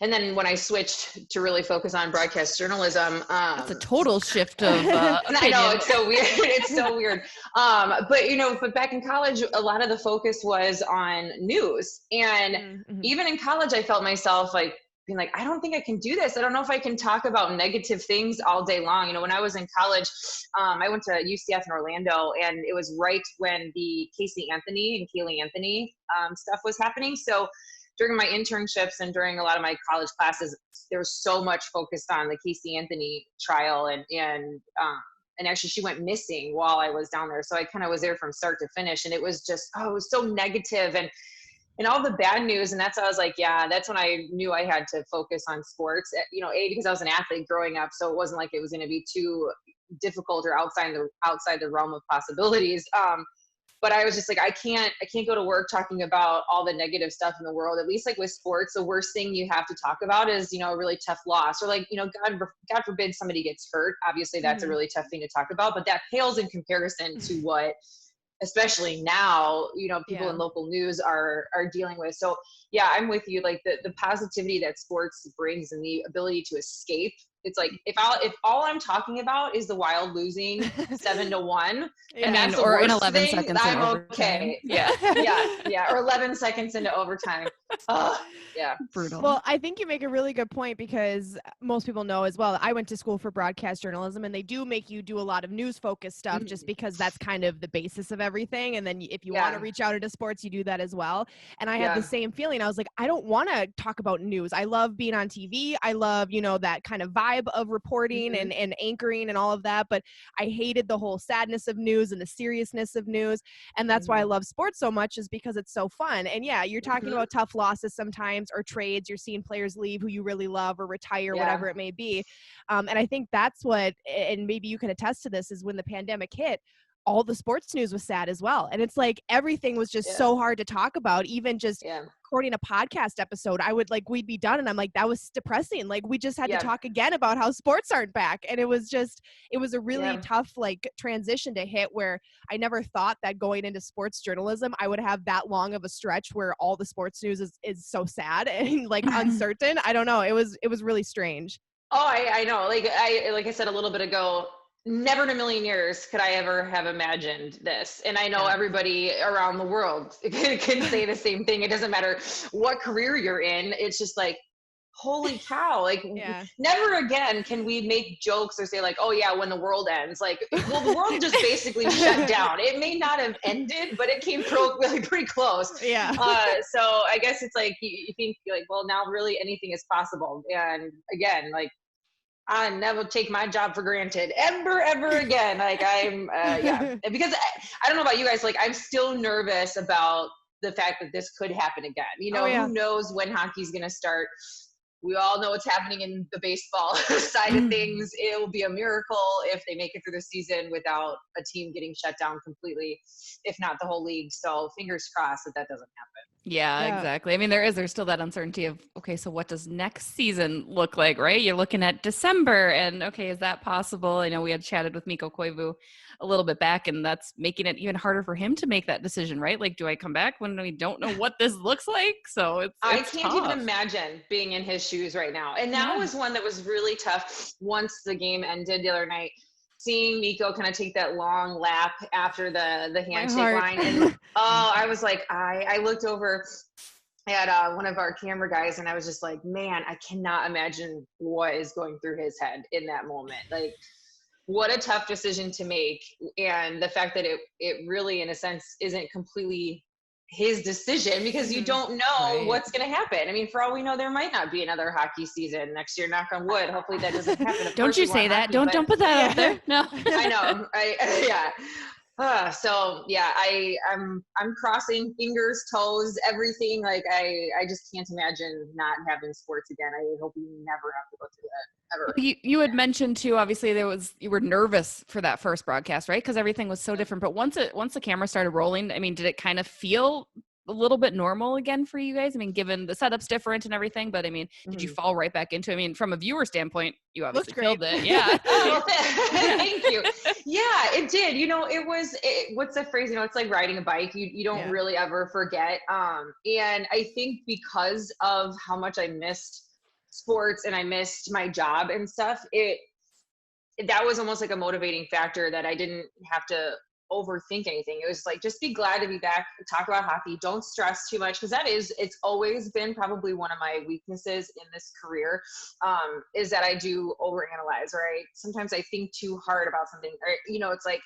And then when I switched to really focus on broadcast journalism, that's a total shift of I know, it's so weird. It's so weird. But you know, but back in college, a lot of the focus was on news. And even in college, I felt myself like being like, I don't think I can do this. I don't know if I can talk about negative things all day long. You know, when I was in college, I went to UCF in Orlando, and it was right when the Casey Anthony and Kaylee Anthony stuff was happening. So during my internships and during a lot of my college classes, there was so much focused on the Casey Anthony trial, and actually she went missing while I was down there. So I kind of was there from start to finish, and it was just, it was so negative and all the bad news. And that's, I was like, yeah, that's when I knew I had to focus on sports, you know, because I was an athlete growing up. So it wasn't like it was going to be too difficult or outside the realm of possibilities. But I was just like, I can't go to work talking about all the negative stuff in the world. At least like with sports, the worst thing you have to talk about is, you know, a really tough loss, or like, you know, God forbid somebody gets hurt. Obviously that's a really tough thing to talk about, but that pales in comparison to what, especially now, you know, people in local news are dealing with. So yeah, I'm with you. Like the positivity that sports brings and the ability to escape It's like, if all I'm talking about is the Wild losing 7-1, and that's the or in worst 11 thing, seconds I'm in overtime. okay. Yeah. Or 11 seconds into overtime. Yeah. Brutal. Well, I think you make a really good point, because most people know as well, I went to school for broadcast journalism, and they do make you do a lot of news focused stuff just because that's kind of the basis of everything. And then if you want to reach out into sports, you do that as well. And I had the same feeling. I was like, I don't want to talk about news. I love being on TV. I love, that kind of vibe of reporting and anchoring and all of that. But I hated the whole sadness of news and the seriousness of news. And that's why I love sports so much, is because it's so fun. And yeah, you're talking about tough losses sometimes, or trades. You're seeing players leave who you really love or retire, whatever it may be. And I think that's what, and maybe you can attest to this, is when the pandemic hit, all the sports news was sad as well. And it's like everything was just so hard to talk about. Even just recording a podcast episode, we'd be done, and I'm like, that was depressing. Like, we just had to talk again about how sports aren't back. And it was a really tough transition to hit, where I never thought that going into sports journalism I would have that long of a stretch where all the sports news is so sad and uncertain. I don't know. It was really strange. Oh, I know. Like I said a little bit ago, never in a million years could I ever have imagined this. And I know everybody around the world can say the same thing. It doesn't matter what career you're in. It's just like, holy cow. Like, never again can we make jokes or say like, oh yeah, when the world ends. Like, well, the world just basically shut down. It may not have ended, but it came pretty close. Yeah. So I guess it's like, you think like, well, now really anything is possible. And again, like, I never take my job for granted ever again. Like, I'm, because I don't know about you guys, like, I'm still nervous about the fact that this could happen again. Who knows when hockey's going to start. We all know what's happening in the baseball side of things. It will be a miracle if they make it through the season without a team getting shut down completely, if not the whole league. So fingers crossed that doesn't happen. Yeah, exactly. I mean, there's still that uncertainty of, okay, so what does next season look like, right? You're looking at December, and okay, is that possible? I know we had chatted with Mikko Koivu a little bit back, and that's making it even harder for him to make that decision, right? Like, do I come back when we don't know what this looks like? So I can't tough. even imagine being in his shoes right now. And that was one that was really tough once the game ended the other night. Seeing Mikko kind of take that long lap after the handshake line. And I was like, I looked over at one of our camera guys, and I was just like, man, I cannot imagine what is going through his head in that moment. Like, what a tough decision to make. And the fact that it really, in a sense, isn't completely his decision, because you don't know what's going to happen. I mean, for all we know, there might not be another hockey season next year, knock on wood. Hopefully that doesn't happen. Don't you say that. Don't put that out there. No. I know. So yeah, I'm crossing fingers, toes, everything. Like, I just can't imagine not having sports again. I hope we never have to go through that ever. You had mentioned too, obviously you were nervous for that first broadcast, right? Because everything was so different. But once the camera started rolling, I mean, did it kind of feel a little bit normal again for you guys? I mean, given the setup's different and everything, but I mean, did you fall right back into it? I mean, from a viewer standpoint, you obviously killed it. Yeah. Thank you. Yeah, it did. What's the phrase? It's like riding a bike. You don't really ever forget. And I think because of how much I missed sports and I missed my job and stuff, that was almost like a motivating factor, that I didn't have to overthink anything. It was like, just be glad to be back, talk about hockey, don't stress too much, because it's always been probably one of my weaknesses in this career, is that I do overanalyze, or sometimes I think too hard about something, or it's like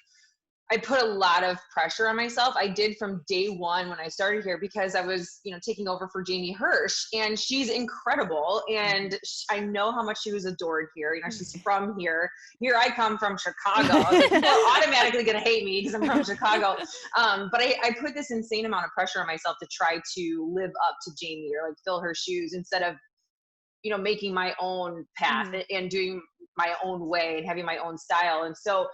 I put a lot of pressure on myself. I did from day one when I started here, because I was, taking over for Jamie Hirsch, and she's incredible. And I know how much she was adored here. She's from here. Here I come from Chicago. I was like, people are automatically going to hate me because I'm from Chicago. But I put this insane amount of pressure on myself to try to live up to Jamie, or like fill her shoes, instead of, making my own path and doing my own way and having my own style. And so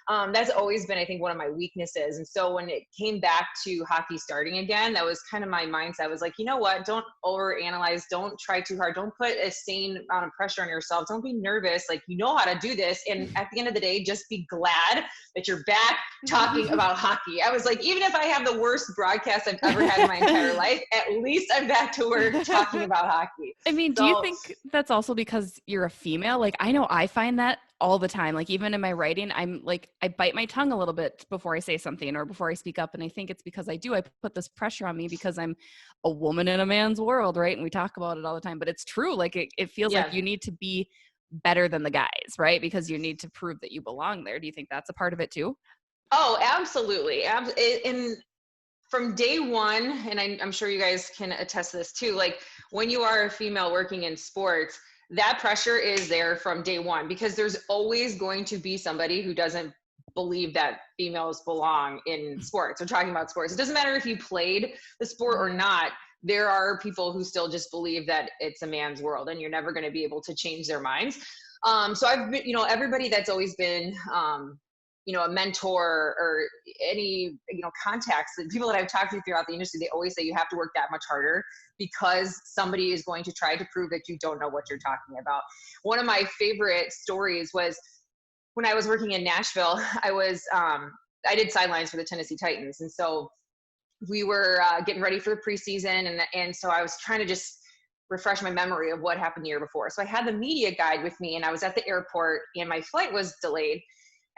That's always been, I think, one of my weaknesses. And so when it came back to hockey starting again, that was kind of my mindset. I was like, you know what? Don't overanalyze. Don't try too hard. Don't put a sane amount of pressure on yourself. Don't be nervous. Like, you know how to do this. And at the end of the day, just be glad that you're back talking about hockey. I was like, even if I have the worst broadcast I've ever had in my entire life, at least I'm back to work talking about hockey. I mean, do you think that's also because you're a female? Like, I know I find that all the time. Like, even in my writing, I'm like, I bite my tongue a little bit before I say something or before I speak up. And I think it's because I put this pressure on me because I'm a woman in a man's world, right? And we talk about it all the time, but it's true. Like, it feels like you need to be better than the guys, right? Because you need to prove that you belong there. Do you think that's a part of it too? Oh, absolutely. And from day one, and I'm sure you guys can attest to this too, like when you are a female working in sports, that pressure is there from day one, because there's always going to be somebody who doesn't believe that females belong in sports. We're talking about sports. It doesn't matter if you played the sport or not. There are people who still just believe that it's a man's world and you're never going to be able to change their minds. So I've been, everybody that's always been, a mentor or any, contacts, and people that I've talked to throughout the industry, they always say you have to work that much harder because somebody is going to try to prove that you don't know what you're talking about. One of my favorite stories was when I was working in Nashville. I did sidelines for the Tennessee Titans. And so we were getting ready for the preseason. And so I was trying to just refresh my memory of what happened the year before. So I had the media guide with me and I was at the airport and my flight was delayed.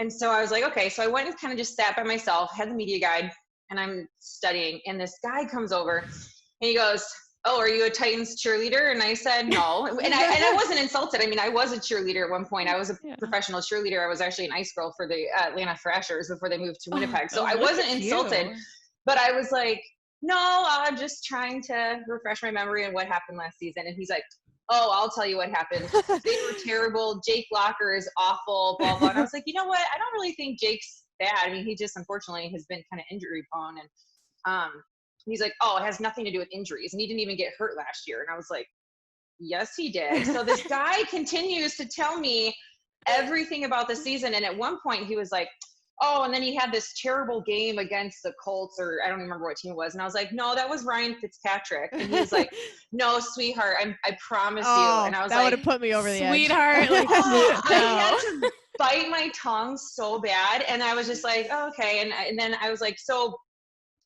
And so I was like, okay, so I went and kind of just sat by myself, had the media guide, and I'm studying. And this guy comes over and he goes, "Oh, are you a Titans cheerleader?" And I said, "No." And I wasn't insulted. I mean, I was a cheerleader at one point. I was a professional cheerleader. I was actually an ice girl for the Atlanta Thrashers before they moved to Winnipeg. So I wasn't insulted, but I was like, "No, I'm just trying to refresh my memory on what happened last season." And he's like, "Oh, I'll tell you what happened. They were terrible. Jake Locker is awful, blah, blah." And I was like, you know what? I don't really think Jake's bad. I mean, he just unfortunately has been kind of injury prone. And he's like, "Oh, it has nothing to do with injuries. And he didn't even get hurt last year." And I was like, "Yes, he did." So this guy continues to tell me everything about the season. And at one point he was like, "Oh, and then he had this terrible game against the Colts," or I don't remember what team it was. And I was like, "No, that was Ryan Fitzpatrick." And he was like, "No, sweetheart, I promise you." And I was that would have put me over the edge. Sweetheart. Like, I had to bite my tongue so bad. And I was just like, "Oh, okay." And then I was like, so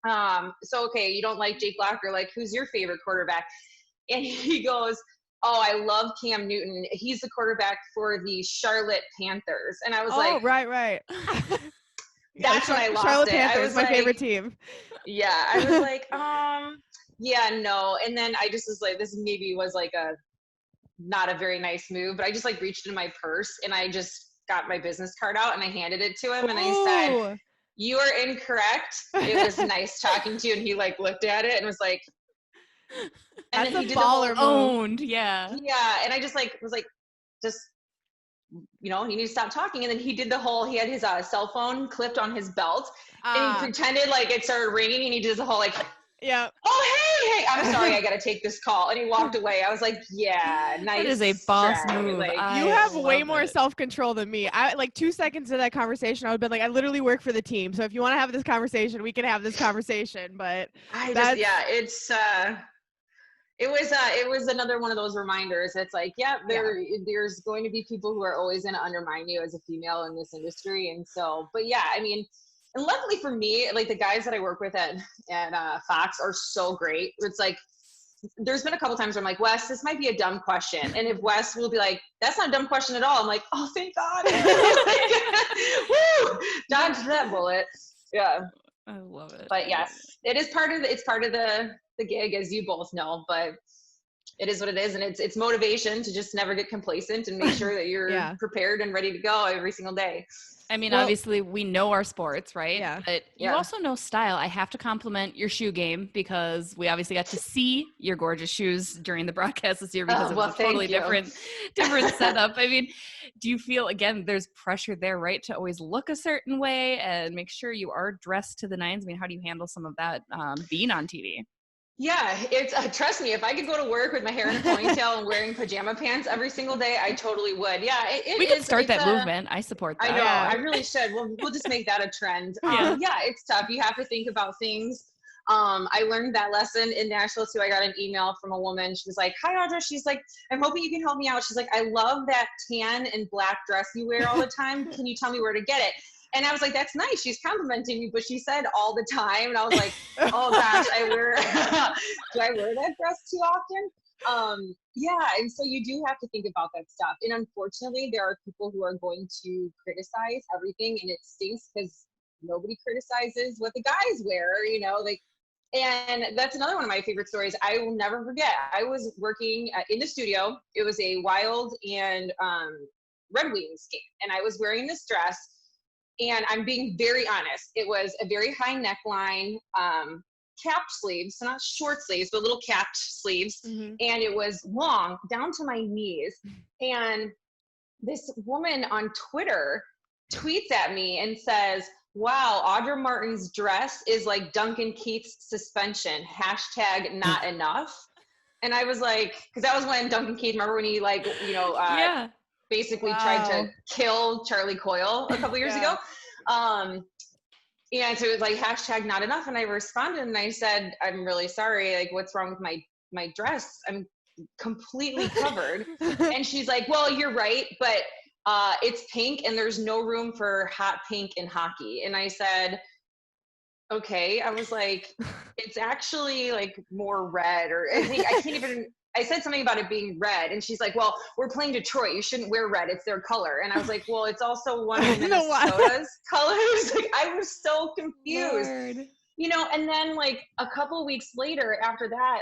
okay, you don't like Jake Locker. Like, who's your favorite quarterback? And he goes, "Oh, I love Cam Newton. He's the quarterback for the Charlotte Panthers." And I was like, right. That's when I lost Charlotte it. Panthers, I was my like, favorite team. Yeah, I was like, yeah, no. And then I just was like, this maybe was like not a very nice move, but I just like reached into my purse and I just got my business card out and I handed it to him and I said, "You are incorrect. It was nice talking to you." And he like looked at it and was like, and That's then he a did baller move. Owned, yeah. Yeah, and I just like was like, just, you need to stop talking. And then he did he had his cell phone clipped on his belt and he pretended like it started ringing and he did the whole like, yeah. "Oh, hey, I'm sorry, I got to take this call." And he walked away. I was like, yeah, nice. That is a boss try. move. Like, You have way more self-control than me. I like 2 seconds of that conversation, I would have been like, I literally work for the team. So if you want to have this conversation, we can have this conversation. But it was another one of those reminders. It's like, there's going to be people who are always going to undermine you as a female in this industry. And so, but yeah, I mean, and luckily for me, like the guys that I work with at Fox are so great. It's like, there's been a couple times where I'm like, "Wes, this might be a dumb question." And if Wes will be like, "That's not a dumb question at all," I'm like, "Oh, thank God." Woo! Dodged that bullet. Yeah. I love it. But yes, it's part of the gig, as you both know, but it is what it is. And it's motivation to just never get complacent and make sure that you're prepared and ready to go every single day. I mean, obviously we know our sports, right? Yeah. But you also know style. I have to compliment your shoe game because we obviously got to see your gorgeous shoes during the broadcast this year because it was a totally different setup. I mean, do you feel, again, there's pressure there, right? To always look a certain way and make sure you are dressed to the nines. I mean, how do you handle some of that being on TV? Yeah, it's trust me, if I could go to work with my hair in a ponytail and wearing pajama pants every single day, I totally would. Yeah, We could start it's that movement. I support that. I know, Yeah. I really should. We'll just make that a trend. Yeah. Yeah, it's tough. You have to think about things. I learned that lesson in Nashville too. I got an email from a woman. She was like, "Hi, Audra." She's like, "I'm hoping you can help me out." She's like, "I love that tan and black dress you wear all the time. Can you tell me where to get it?" And I was like, "That's nice." She's complimenting me, but she said all the time, and I was like, "Oh gosh, I wear. Do I wear that dress too often?" Yeah, and so you do have to think about that stuff. And unfortunately, there are people who are going to criticize everything, and it stinks because nobody criticizes what the guys wear, like. And that's another one of my favorite stories. I will never forget. I was working in the studio. It was a Wild and Red Wings game, and I was wearing this dress. And I'm being very honest. It was a very high neckline, capped sleeves, so not short sleeves, but little capped sleeves. Mm-hmm. And it was long down to my knees. And this woman on Twitter tweets at me and says, "Wow, Audra Martin's dress is like Duncan Keith's suspension, #not enough." And I was like, because that was when Duncan Keith, remember when he Yeah. basically tried to kill Charlie Coyle a couple years ago. And so it was like #not enough. And I responded and I said, "I'm really sorry. Like, what's wrong with my dress? I'm completely covered." And she's like, "Well, you're right, but it's pink and there's no room for hot pink in hockey." And I said, "Okay." I was like, "It's actually like more red," or I said something about it being red, and she's like, "Well, we're playing Detroit. You shouldn't wear red. It's their color." And I was like, "Well, it's also one of Minnesota's colors." Like, I was so confused, Lord. And then like a couple weeks later after that,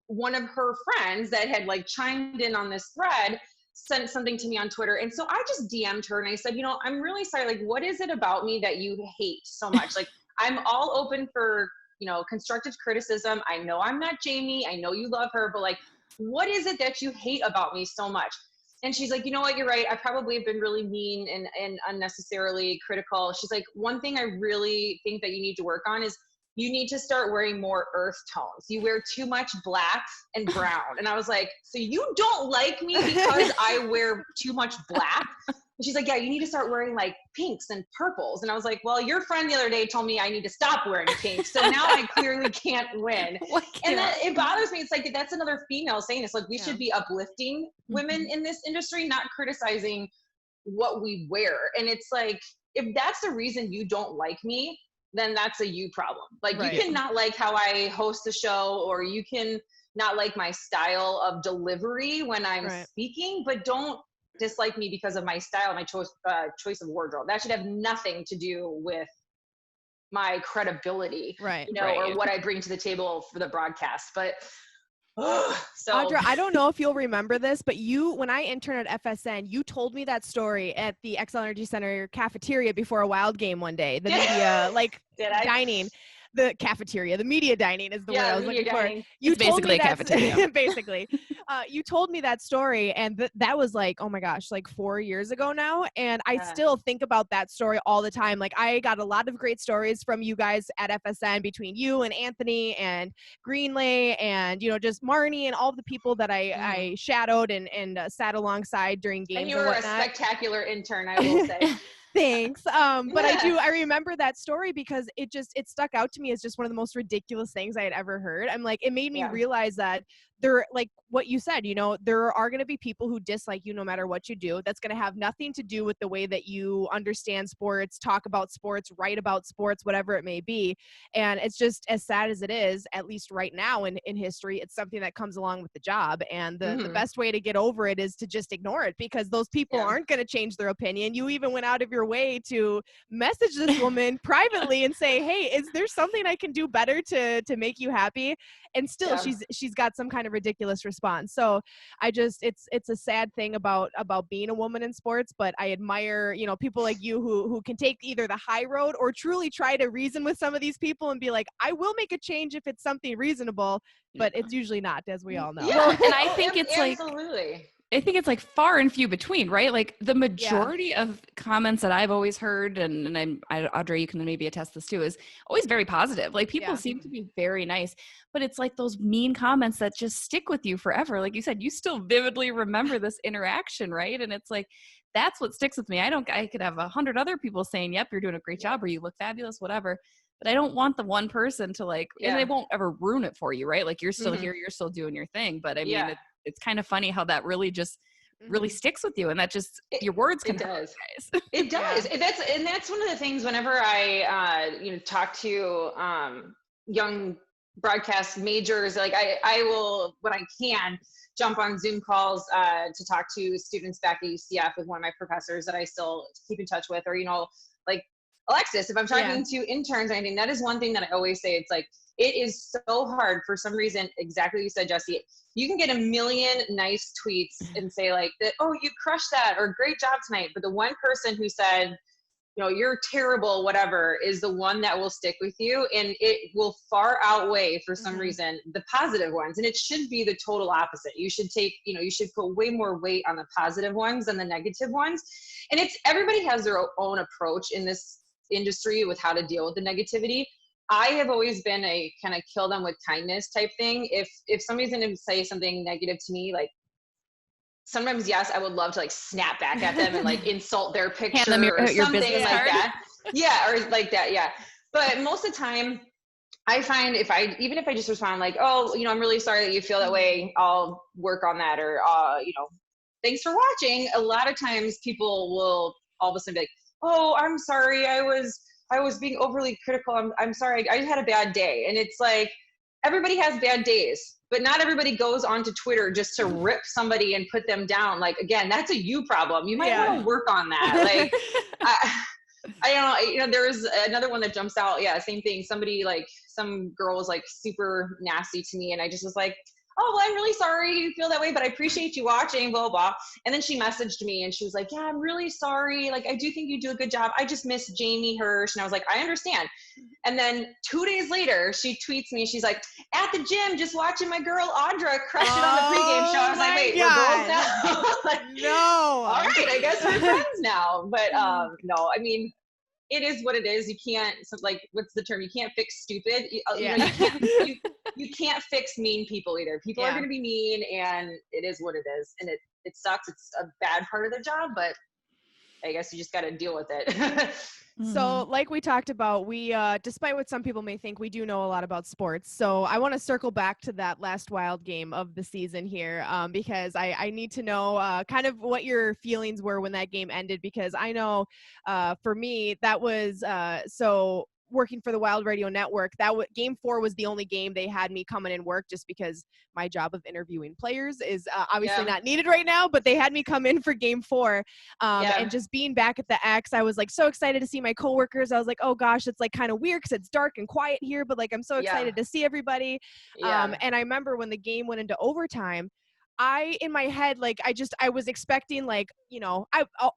one of her friends that had like chimed in on this thread sent something to me on Twitter. And so I just DM'd her and I said, "I'm really sorry. Like, what is it about me that you hate so much? Like, I'm all open for constructive criticism. I know I'm not Jamie. I know you love her, but like, what is it that you hate about me so much?" And she's like, "You know what? You're right. I probably have been really mean and unnecessarily critical." She's like, "One thing I really think that you need to work on is you need to start wearing more earth tones. You wear too much black and brown." And I was like, "So you don't like me because I wear too much black?" And she's like, "Yeah, you need to start wearing like pinks and purples." And I was like, "Well, your friend the other day told me I need to stop wearing pink. So now I clearly can't win." And that it bothers me. It's like, that's another female saying this. Like, we should be uplifting women in this industry, not criticizing what we wear. And it's like, if that's the reason you don't like me, then that's a you problem. Like, you can not like how I host the show, or you can not like my style of delivery when I'm speaking, but don't dislike me because of my style, my choice of wardrobe. That should have nothing to do with my credibility, or what I bring to the table for the broadcast. But so Audra, I don't know if you'll remember this, but when I interned at FSN, you told me that story at the XL Energy Center cafeteria before a Wild game one day. The media, dining. The cafeteria, the media dining is the word I was looking for. It's basically a cafeteria. Basically. You told me that story, and that was like, oh my gosh, like 4 years ago now. And I still think about that story all the time. Like, I got a lot of great stories from you guys at FSN, between you and Anthony and Greenlay and, just Marnie and all the people that I shadowed and sat alongside during games. And you were a spectacular intern, I will say. Thanks. But I remember that story because it stuck out to me as just one of the most ridiculous things I had ever heard. I'm like, it made me realize that there, like what you said, there are going to be people who dislike you no matter what you do. That's going to have nothing to do with the way that you understand sports, talk about sports, write about sports, whatever it may be. And it's just, as sad as it is, at least right now in history, it's something that comes along with the job. And the best way to get over it is to just ignore it, because those people aren't going to change their opinion. You even went out of your way to message this woman privately and say, "Hey, is there something I can do better to make you happy?" And still she's got some kind of ridiculous response. So it's a sad thing about being a woman in sports, but I admire, people like you who can take either the high road or truly try to reason with some of these people and be like, "I will make a change if it's something reasonable," but it's usually not, as we all know. Well, and I think it's absolutely. I think it's like far and few between, right? Like the majority of comments that I've always heard, and Audra, you can maybe attest this too, is always very positive. Like people seem to be very nice, but it's like those mean comments that just stick with you forever. Like you said, you still vividly remember this interaction, right? And it's like, that's what sticks with me. I could have 100 other people saying, yep, you're doing a great job, or you look fabulous, whatever. But I don't want the one person to like, and they won't ever ruin it for you, right? Like you're still here, you're still doing your thing. But I mean, it's kind of funny how that really just really sticks with you, and that just your words can hurt, guys. It does. That's one of the things whenever I talk to young broadcast majors, like I will, when I can, jump on Zoom calls to talk to students back at UCF with one of my professors that I still keep in touch with, or like Alexis, if I'm talking to interns or anything, that is one thing that I always say. It's like, it is so hard for some reason, exactly what you said, Jesse. You can get a million nice tweets and say like that, oh, you crushed that, or great job tonight. But the one person who said, you're terrible, whatever, is the one that will stick with you. And it will far outweigh, for some reason, the positive ones. And it should be the total opposite. You should take, you should put way more weight on the positive ones than the negative ones. And everybody has their own approach in this industry with how to deal with the negativity. I have always been a kind of kill them with kindness type thing. If somebody's going to say something negative to me, like sometimes, yes, I would love to like snap back at them and like insult their picture or something like that. Yeah. Or like that. Yeah. But most of the time I find even if I just respond like, oh, I'm really sorry that you feel that way, I'll work on that. Or, thanks for watching. A lot of times people will all of a sudden be like, oh, I'm sorry, I was being overly critical. I'm sorry, I had a bad day. And it's like, everybody has bad days, but not everybody goes onto Twitter just to rip somebody and put them down. Like, again, that's a you problem. You might want to work on that. Like, I don't know, there was another one that jumps out. Yeah, same thing. Somebody, like, some girl was like super nasty to me, and I just was like, oh, well, I'm really sorry you feel that way, but I appreciate you watching, blah, blah. And then she messaged me and she was like, yeah, I'm really sorry. Like, I do think you do a good job. I just miss Jamie Hirsch. And I was like, I understand. And then 2 days later, she tweets me. She's like, at the gym, just watching my girl Audra crush it on the pregame show. I was like, wait, we're girls now? Like, no. All right, I guess we're friends now. But no, I mean, it is what it is. You can't, like, what's the term? You can't fix stupid. You can't fix mean people either. People are going to be mean, and it is what it is. And it sucks. It's a bad part of the job, but I guess you just got to deal with it. So like we talked about, we, despite what some people may think, we do know a lot about sports. So I want to circle back to that last Wild game of the season here, because I need to know kind of what your feelings were when that game ended, because I know for me, that was so working for the Wild Radio Network, game 4 was the only game they had me come in and work, just because my job of interviewing players is obviously not needed right now, but they had me come in for game 4. And just being back at the X, I was like so excited to see my coworkers. I was like, oh gosh, it's like kind of weird because it's dark and quiet here, but like I'm so excited to see everybody. And I remember when the game went into overtime, in my head, like, I was expecting, like,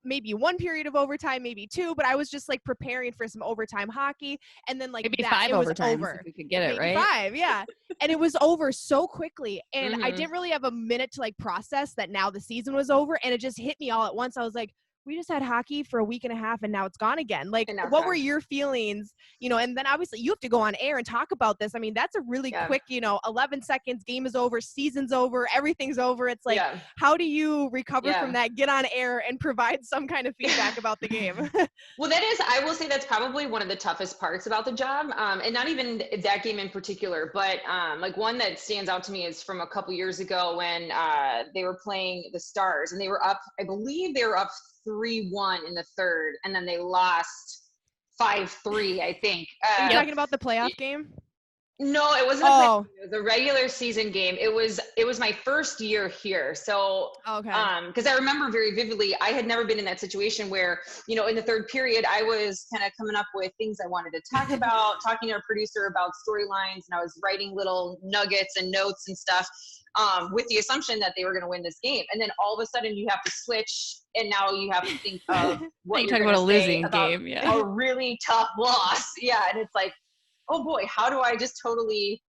maybe 1 period of overtime, maybe 2, but I was just like preparing for some overtime hockey. And then like maybe 5 overtimes if we could get it, right? 5, yeah. And it was over so quickly. And I didn't really have a minute to like process that now the season was over. And it just hit me all at once. I was like, we just had hockey for a week and a half and now it's gone again. Like, what were your feelings, and then obviously you have to go on air and talk about this. I mean, that's a really quick, 11 seconds, game is over, season's over, everything's over. It's like, how do you recover from that, get on air and provide some kind of feedback about the game? Well, I will say that's probably one of the toughest parts about the job. And not even that game in particular, but like one that stands out to me is from a couple years ago when they were playing the Stars and they were up, I believe they were up 3-1 in the third, and then they lost 5-3, I think. Are you talking about the playoff game? No, it wasn't a playoff game. It was a regular season game. It was my first year here. So, because I remember very vividly, I had never been in that situation where, in the third period, I was kind of coming up with things I wanted to talk about, talking to our producer about storylines, and I was writing little nuggets and notes and stuff. With the assumption that they were going to win this game. And then all of a sudden you have to switch, and now you have to think of what you're talking about, a losing game, a really tough loss. Yeah. And it's like, oh boy, how do I just totally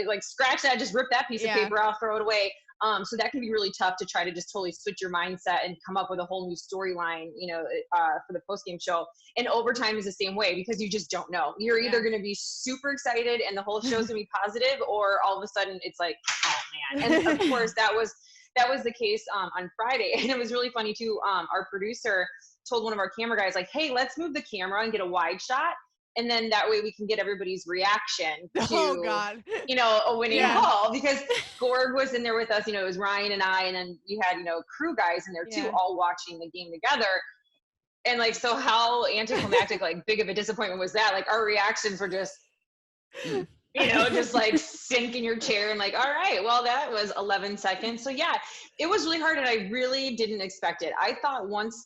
like scratch that, just rip that piece of paper off, throw it away. So that can be really tough to try to just totally switch your mindset and come up with a whole new storyline, for the post-game show. And overtime is the same way, because you just don't know. You're either going to be super excited and the whole show's going to be positive, or all of a sudden it's like, oh man. And of course that was the case on Friday. And it was really funny too. Our producer told one of our camera guys, like, hey, let's move the camera and get a wide shot. And then that way we can get everybody's reaction to, a winning goal, because Gorg was in there with us, it was Ryan and I, and then you had, crew guys in there too, all watching the game together. And like, so how anticlimactic, like big of a disappointment was that? Like our reactions were just, just like sink in your chair and like, all right, well, that was 11 seconds. So yeah, it was really hard and I really didn't expect it. I thought once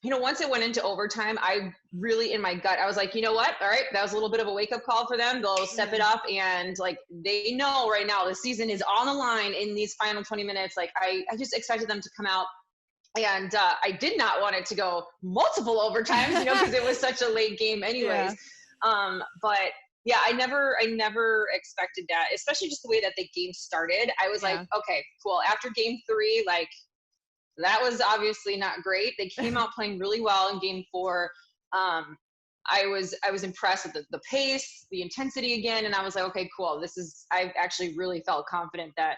it went into overtime, I really, in my gut, I was like, you know what? All right, that was a little bit of a wake-up call for them. They'll step it up, and like they know right now the season is on the line in these final 20 minutes. Like I just expected them to come out, and I did not want it to go multiple overtimes, because it was such a late game anyways. But yeah, I never expected that, especially just the way that the game started. I was like, okay, cool. After game 3, like, that was obviously not great. They came out playing really well in game 4. I was impressed with the pace, the intensity again. And I was like, okay, cool. I actually really felt confident that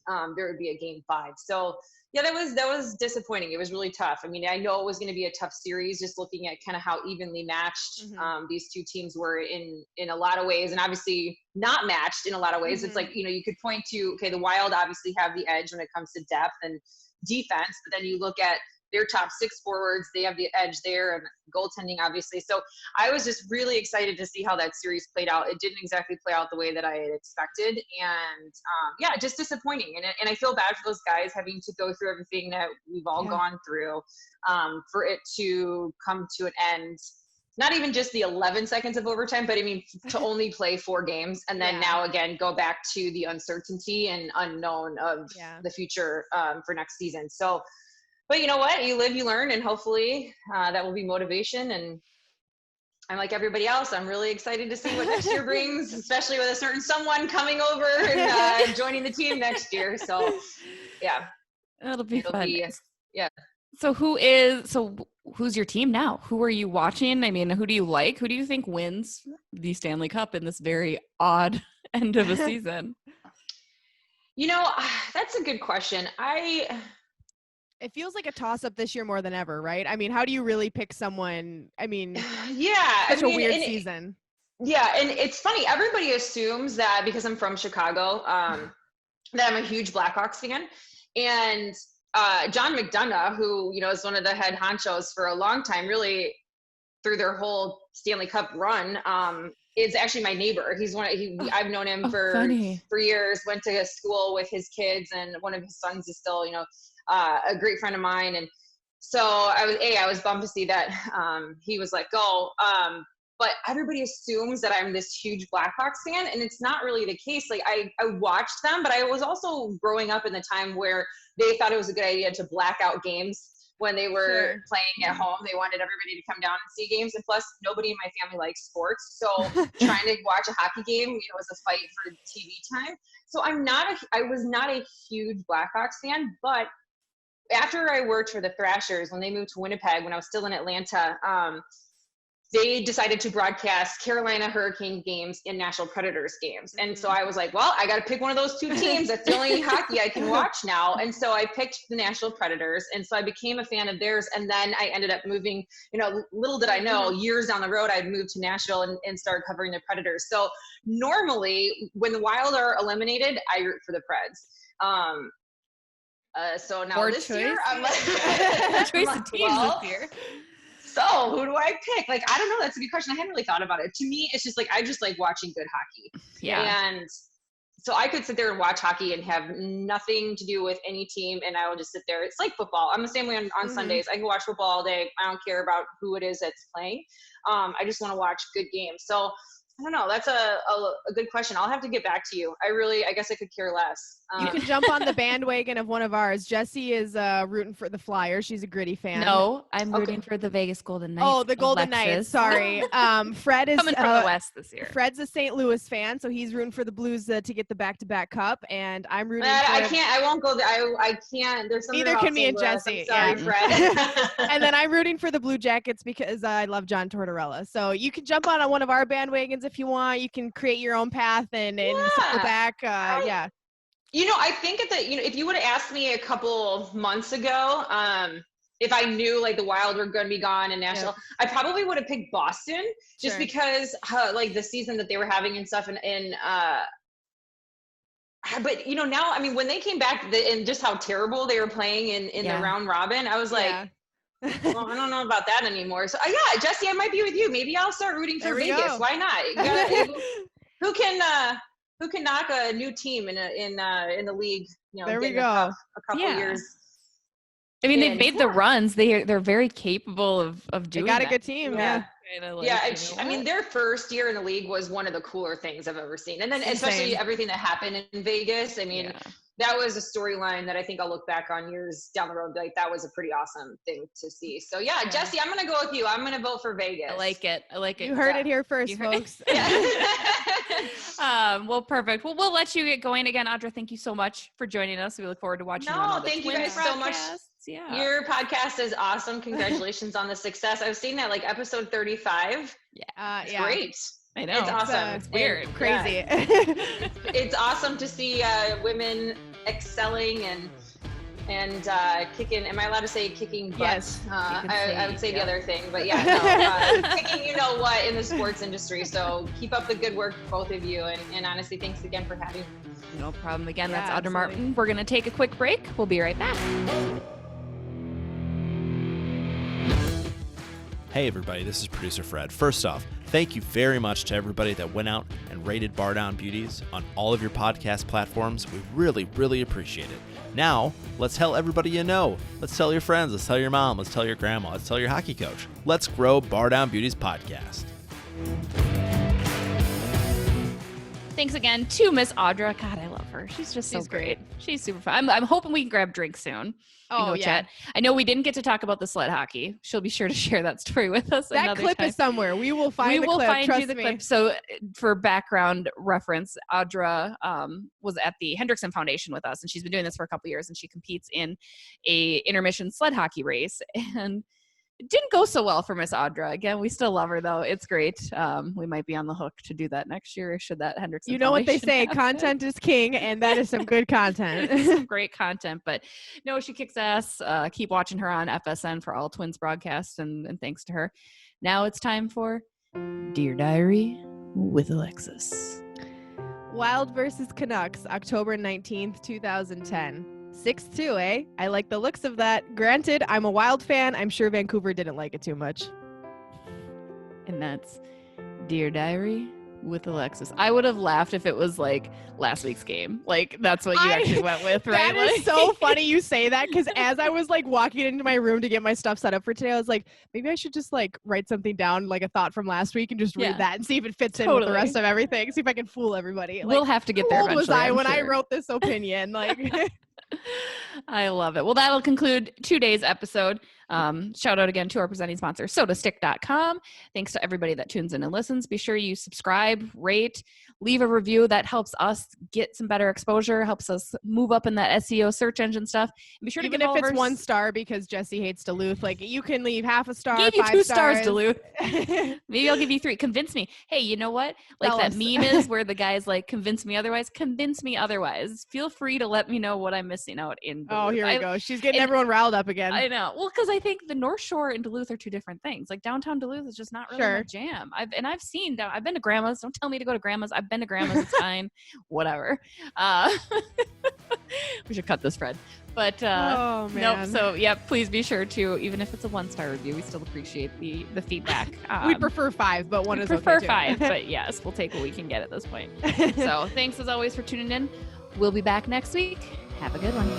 there would be a game 5. So yeah, that was disappointing. It was really tough. I mean, I know it was going to be a tough series, just looking at kind of how evenly matched these two teams were in a lot of ways, and obviously not matched in a lot of ways. It's like, you could point to, okay, the Wild obviously have the edge when it comes to depth and defense, but then you look at their top 6 forwards, they have the edge there, and goaltending obviously. So I was just really excited to see how that series played out. It didn't exactly play out the way that I had expected, and just disappointing. And I feel bad for those guys having to go through everything that we've all gone through, for it to come to an end. Not even just the 11 seconds of overtime, but I mean, to only play 4 games and then now again, go back to the uncertainty and unknown of the future for next season. So, but you know what? You live, you learn, and hopefully that will be motivation. And I'm like everybody else, I'm really excited to see what next year brings, especially with a certain someone coming over and joining the team next year. So yeah, it'll be fun. Yeah. So who's your team now? Who are you watching? I mean, who do you like? Who do you think wins the Stanley Cup in this very odd end of a season? That's a good question. It feels like a toss-up this year more than ever, right? I mean, how do you really pick someone? I mean, such a weird season. Yeah, and it's funny. Everybody assumes that because I'm from Chicago, that I'm a huge Blackhawks fan. And John McDonough, who, is one of the head honchos for a long time, really through their whole Stanley Cup run, is actually my neighbor. I've known him for years, went to school with his kids, and one of his sons is still, a great friend of mine. And so I was bummed to see that he was let go. But everybody assumes that I'm this huge Blackhawks fan, and it's not really the case. Like I watched them, but I was also growing up in the time where they thought it was a good idea to black out games when they were playing at home. They wanted everybody to come down and see games, and plus nobody in my family likes sports, so trying to watch a hockey game, was a fight for TV time. So I was not a huge Blackhawks fan, but after I worked for the Thrashers, when they moved to Winnipeg, when I was still in Atlanta, they decided to broadcast Carolina Hurricane games and Nashville Predators games. And so I was like, well, I got to pick one of those 2 teams. That's the only hockey I can watch now. And so I picked the Nashville Predators. And so I became a fan of theirs. And then I ended up moving, little did I know, years down the road, I'd moved to Nashville and started covering the Predators. So normally when the Wild are eliminated, I root for the Preds. So now this year, I'm like, choice of teams this year. So who do I pick? Like, I don't know. That's a good question. I hadn't really thought about it. To me, it's just like, I just like watching good hockey. Yeah. And so I could sit there and watch hockey and have nothing to do with any team, and I will just sit there. It's like football. I'm the same way on Sundays. I can watch football all day. I don't care about who it is that's playing. I just want to watch good games. So I don't know. That's a good question. I'll have to get back to you. I guess I could care less. You can jump on the bandwagon of one of ours. Jessie is rooting for the Flyers. She's a Gritty fan. No, I'm rooting for the Vegas Golden Knights. Oh, the Golden Knights. Sorry. Fred is coming from the West this year. Fred's a St. Louis fan, so he's rooting for the Blues to get the back-to-back cup, and I'm rooting for I won't go there. I can't. There's something Neither about can me St. and Louis. Jessie. I'm sorry, Fred. And then I'm rooting for the Blue Jackets because I love John Tortorella. So you can jump on one of our bandwagons if you want. You can create your own path and circle back. Yeah. I think if you would have asked me a couple months ago, if I knew like the Wild were going to be gone in Nashville, I probably would have picked Boston just because like the season that they were having and stuff. But now, I mean, when they came back and just how terrible they were playing in the round robin, I was like, well, I don't know about that anymore. So yeah, Jessie, I might be with you. Maybe I'll start rooting for Vegas. Why not? Who can knock a new team in the league? There we go. A couple years. I mean, they've made the runs. They're very capable of doing. They got that. a good team. Yeah. I mean, their first year in the league was one of the cooler things I've ever seen, and then especially everything that happened in Vegas. I mean, that was a storyline that I think I'll look back on years down the road. Like that was a pretty awesome thing to see. So yeah, Jessie, I'm gonna go with you. I'm gonna vote for Vegas. I like it. You heard it here first, folks. Well, perfect. Well, we'll let you get going again, Audra. Thank you so much for joining us. We look forward to watching. Thank you guys so much. Yeah. Your podcast is awesome. Congratulations on the success. I was seeing that like episode 35. It's great. I know. It's awesome. It's weird. Crazy. It's awesome to see women excelling and kicking. Am I allowed to say kicking butt? Yes. I would say the other thing, but kicking what in the sports industry. So keep up the good work, both of you. And honestly, thanks again for having me. No problem. Again, that's Audra Martin. We're going to take a quick break. We'll be right back. Hey everybody, this is producer Fred. First off, thank you very much to everybody that went out and rated Bardown Beauties on all of your podcast platforms. We really, really appreciate it. Now, let's tell everybody you know. Let's tell your friends. Let's tell your mom. Let's tell your grandma. Let's tell your hockey coach. Let's grow Bardown Beauties podcast. Thanks again to Miss Audra. God, I love her. She's just so great. She's super fun. I'm hoping we can grab drinks soon. Chat. I know we didn't get to talk about the sled hockey. She'll be sure to share that story with us. That clip is somewhere. We will find the clip. Find the clip. So for background reference, Audra was at the Hendrickson Foundation with us, and she's been doing this for a couple of years, and she competes in a intermission sled hockey race. And it didn't go so well for Miss Audra. Again, we still love her though. It's great. We might be on the hook to do that next year should that Hendrickson You know what they say, content is king, and that is some good content. Some great content. But no, she kicks ass. Keep watching her on FSN for all Twins broadcasts, and thanks to her. Now it's time for Dear Diary with Alexis. Wild versus Canucks, October 19th, 2010. 6-2, eh? I like the looks of that. Granted, I'm a Wild fan. I'm sure Vancouver didn't like it too much. And that's Dear Diary with Alexis. I would have laughed if it was like last week's game. Like that's what you actually went with, right? That is so funny you say that, because as I was like walking into my room to get my stuff set up for today, I was like, maybe I should just like write something down, like a thought from last week, and just read that and see if it fits in with the rest of everything. See if I can fool everybody. Like, we'll have to get there eventually. How old was I when I wrote this opinion? Like. I love it. Well, that'll conclude today's episode. Shout out again to our presenting sponsor, sodastick.com. Thanks to everybody that tunes in and listens. Be sure you subscribe, rate, leave a review. That helps us get some better exposure, helps us move up in that SEO search engine stuff. And be sure even to if it's 1 star, because Jessie hates Duluth, like you can leave half a star, give you 5 2 stars. Duluth. Maybe I'll give you 3. Convince me. Hey, you know what? Like that meme is where the guy's like, convince me otherwise. Convince me otherwise. Feel free to let me know what I'm missing out in Duluth. Oh, here we go. She's getting everyone riled up again. I know. Well, because I think the North Shore and Duluth are 2 different things. Like downtown Duluth is just not really my jam. I've been to Grandma's. Don't tell me to go to Grandma's. I've been to Grandma's. It's fine. Whatever. We should cut this, Fred. But oh, man. Nope. So yeah, please be sure to, even if it's a 1-star review, we still appreciate the feedback. We prefer 5, but 1 is okay. We prefer 5, but yes, we'll take what we can get at this point. So thanks as always for tuning in. We'll be back next week. Have a good one.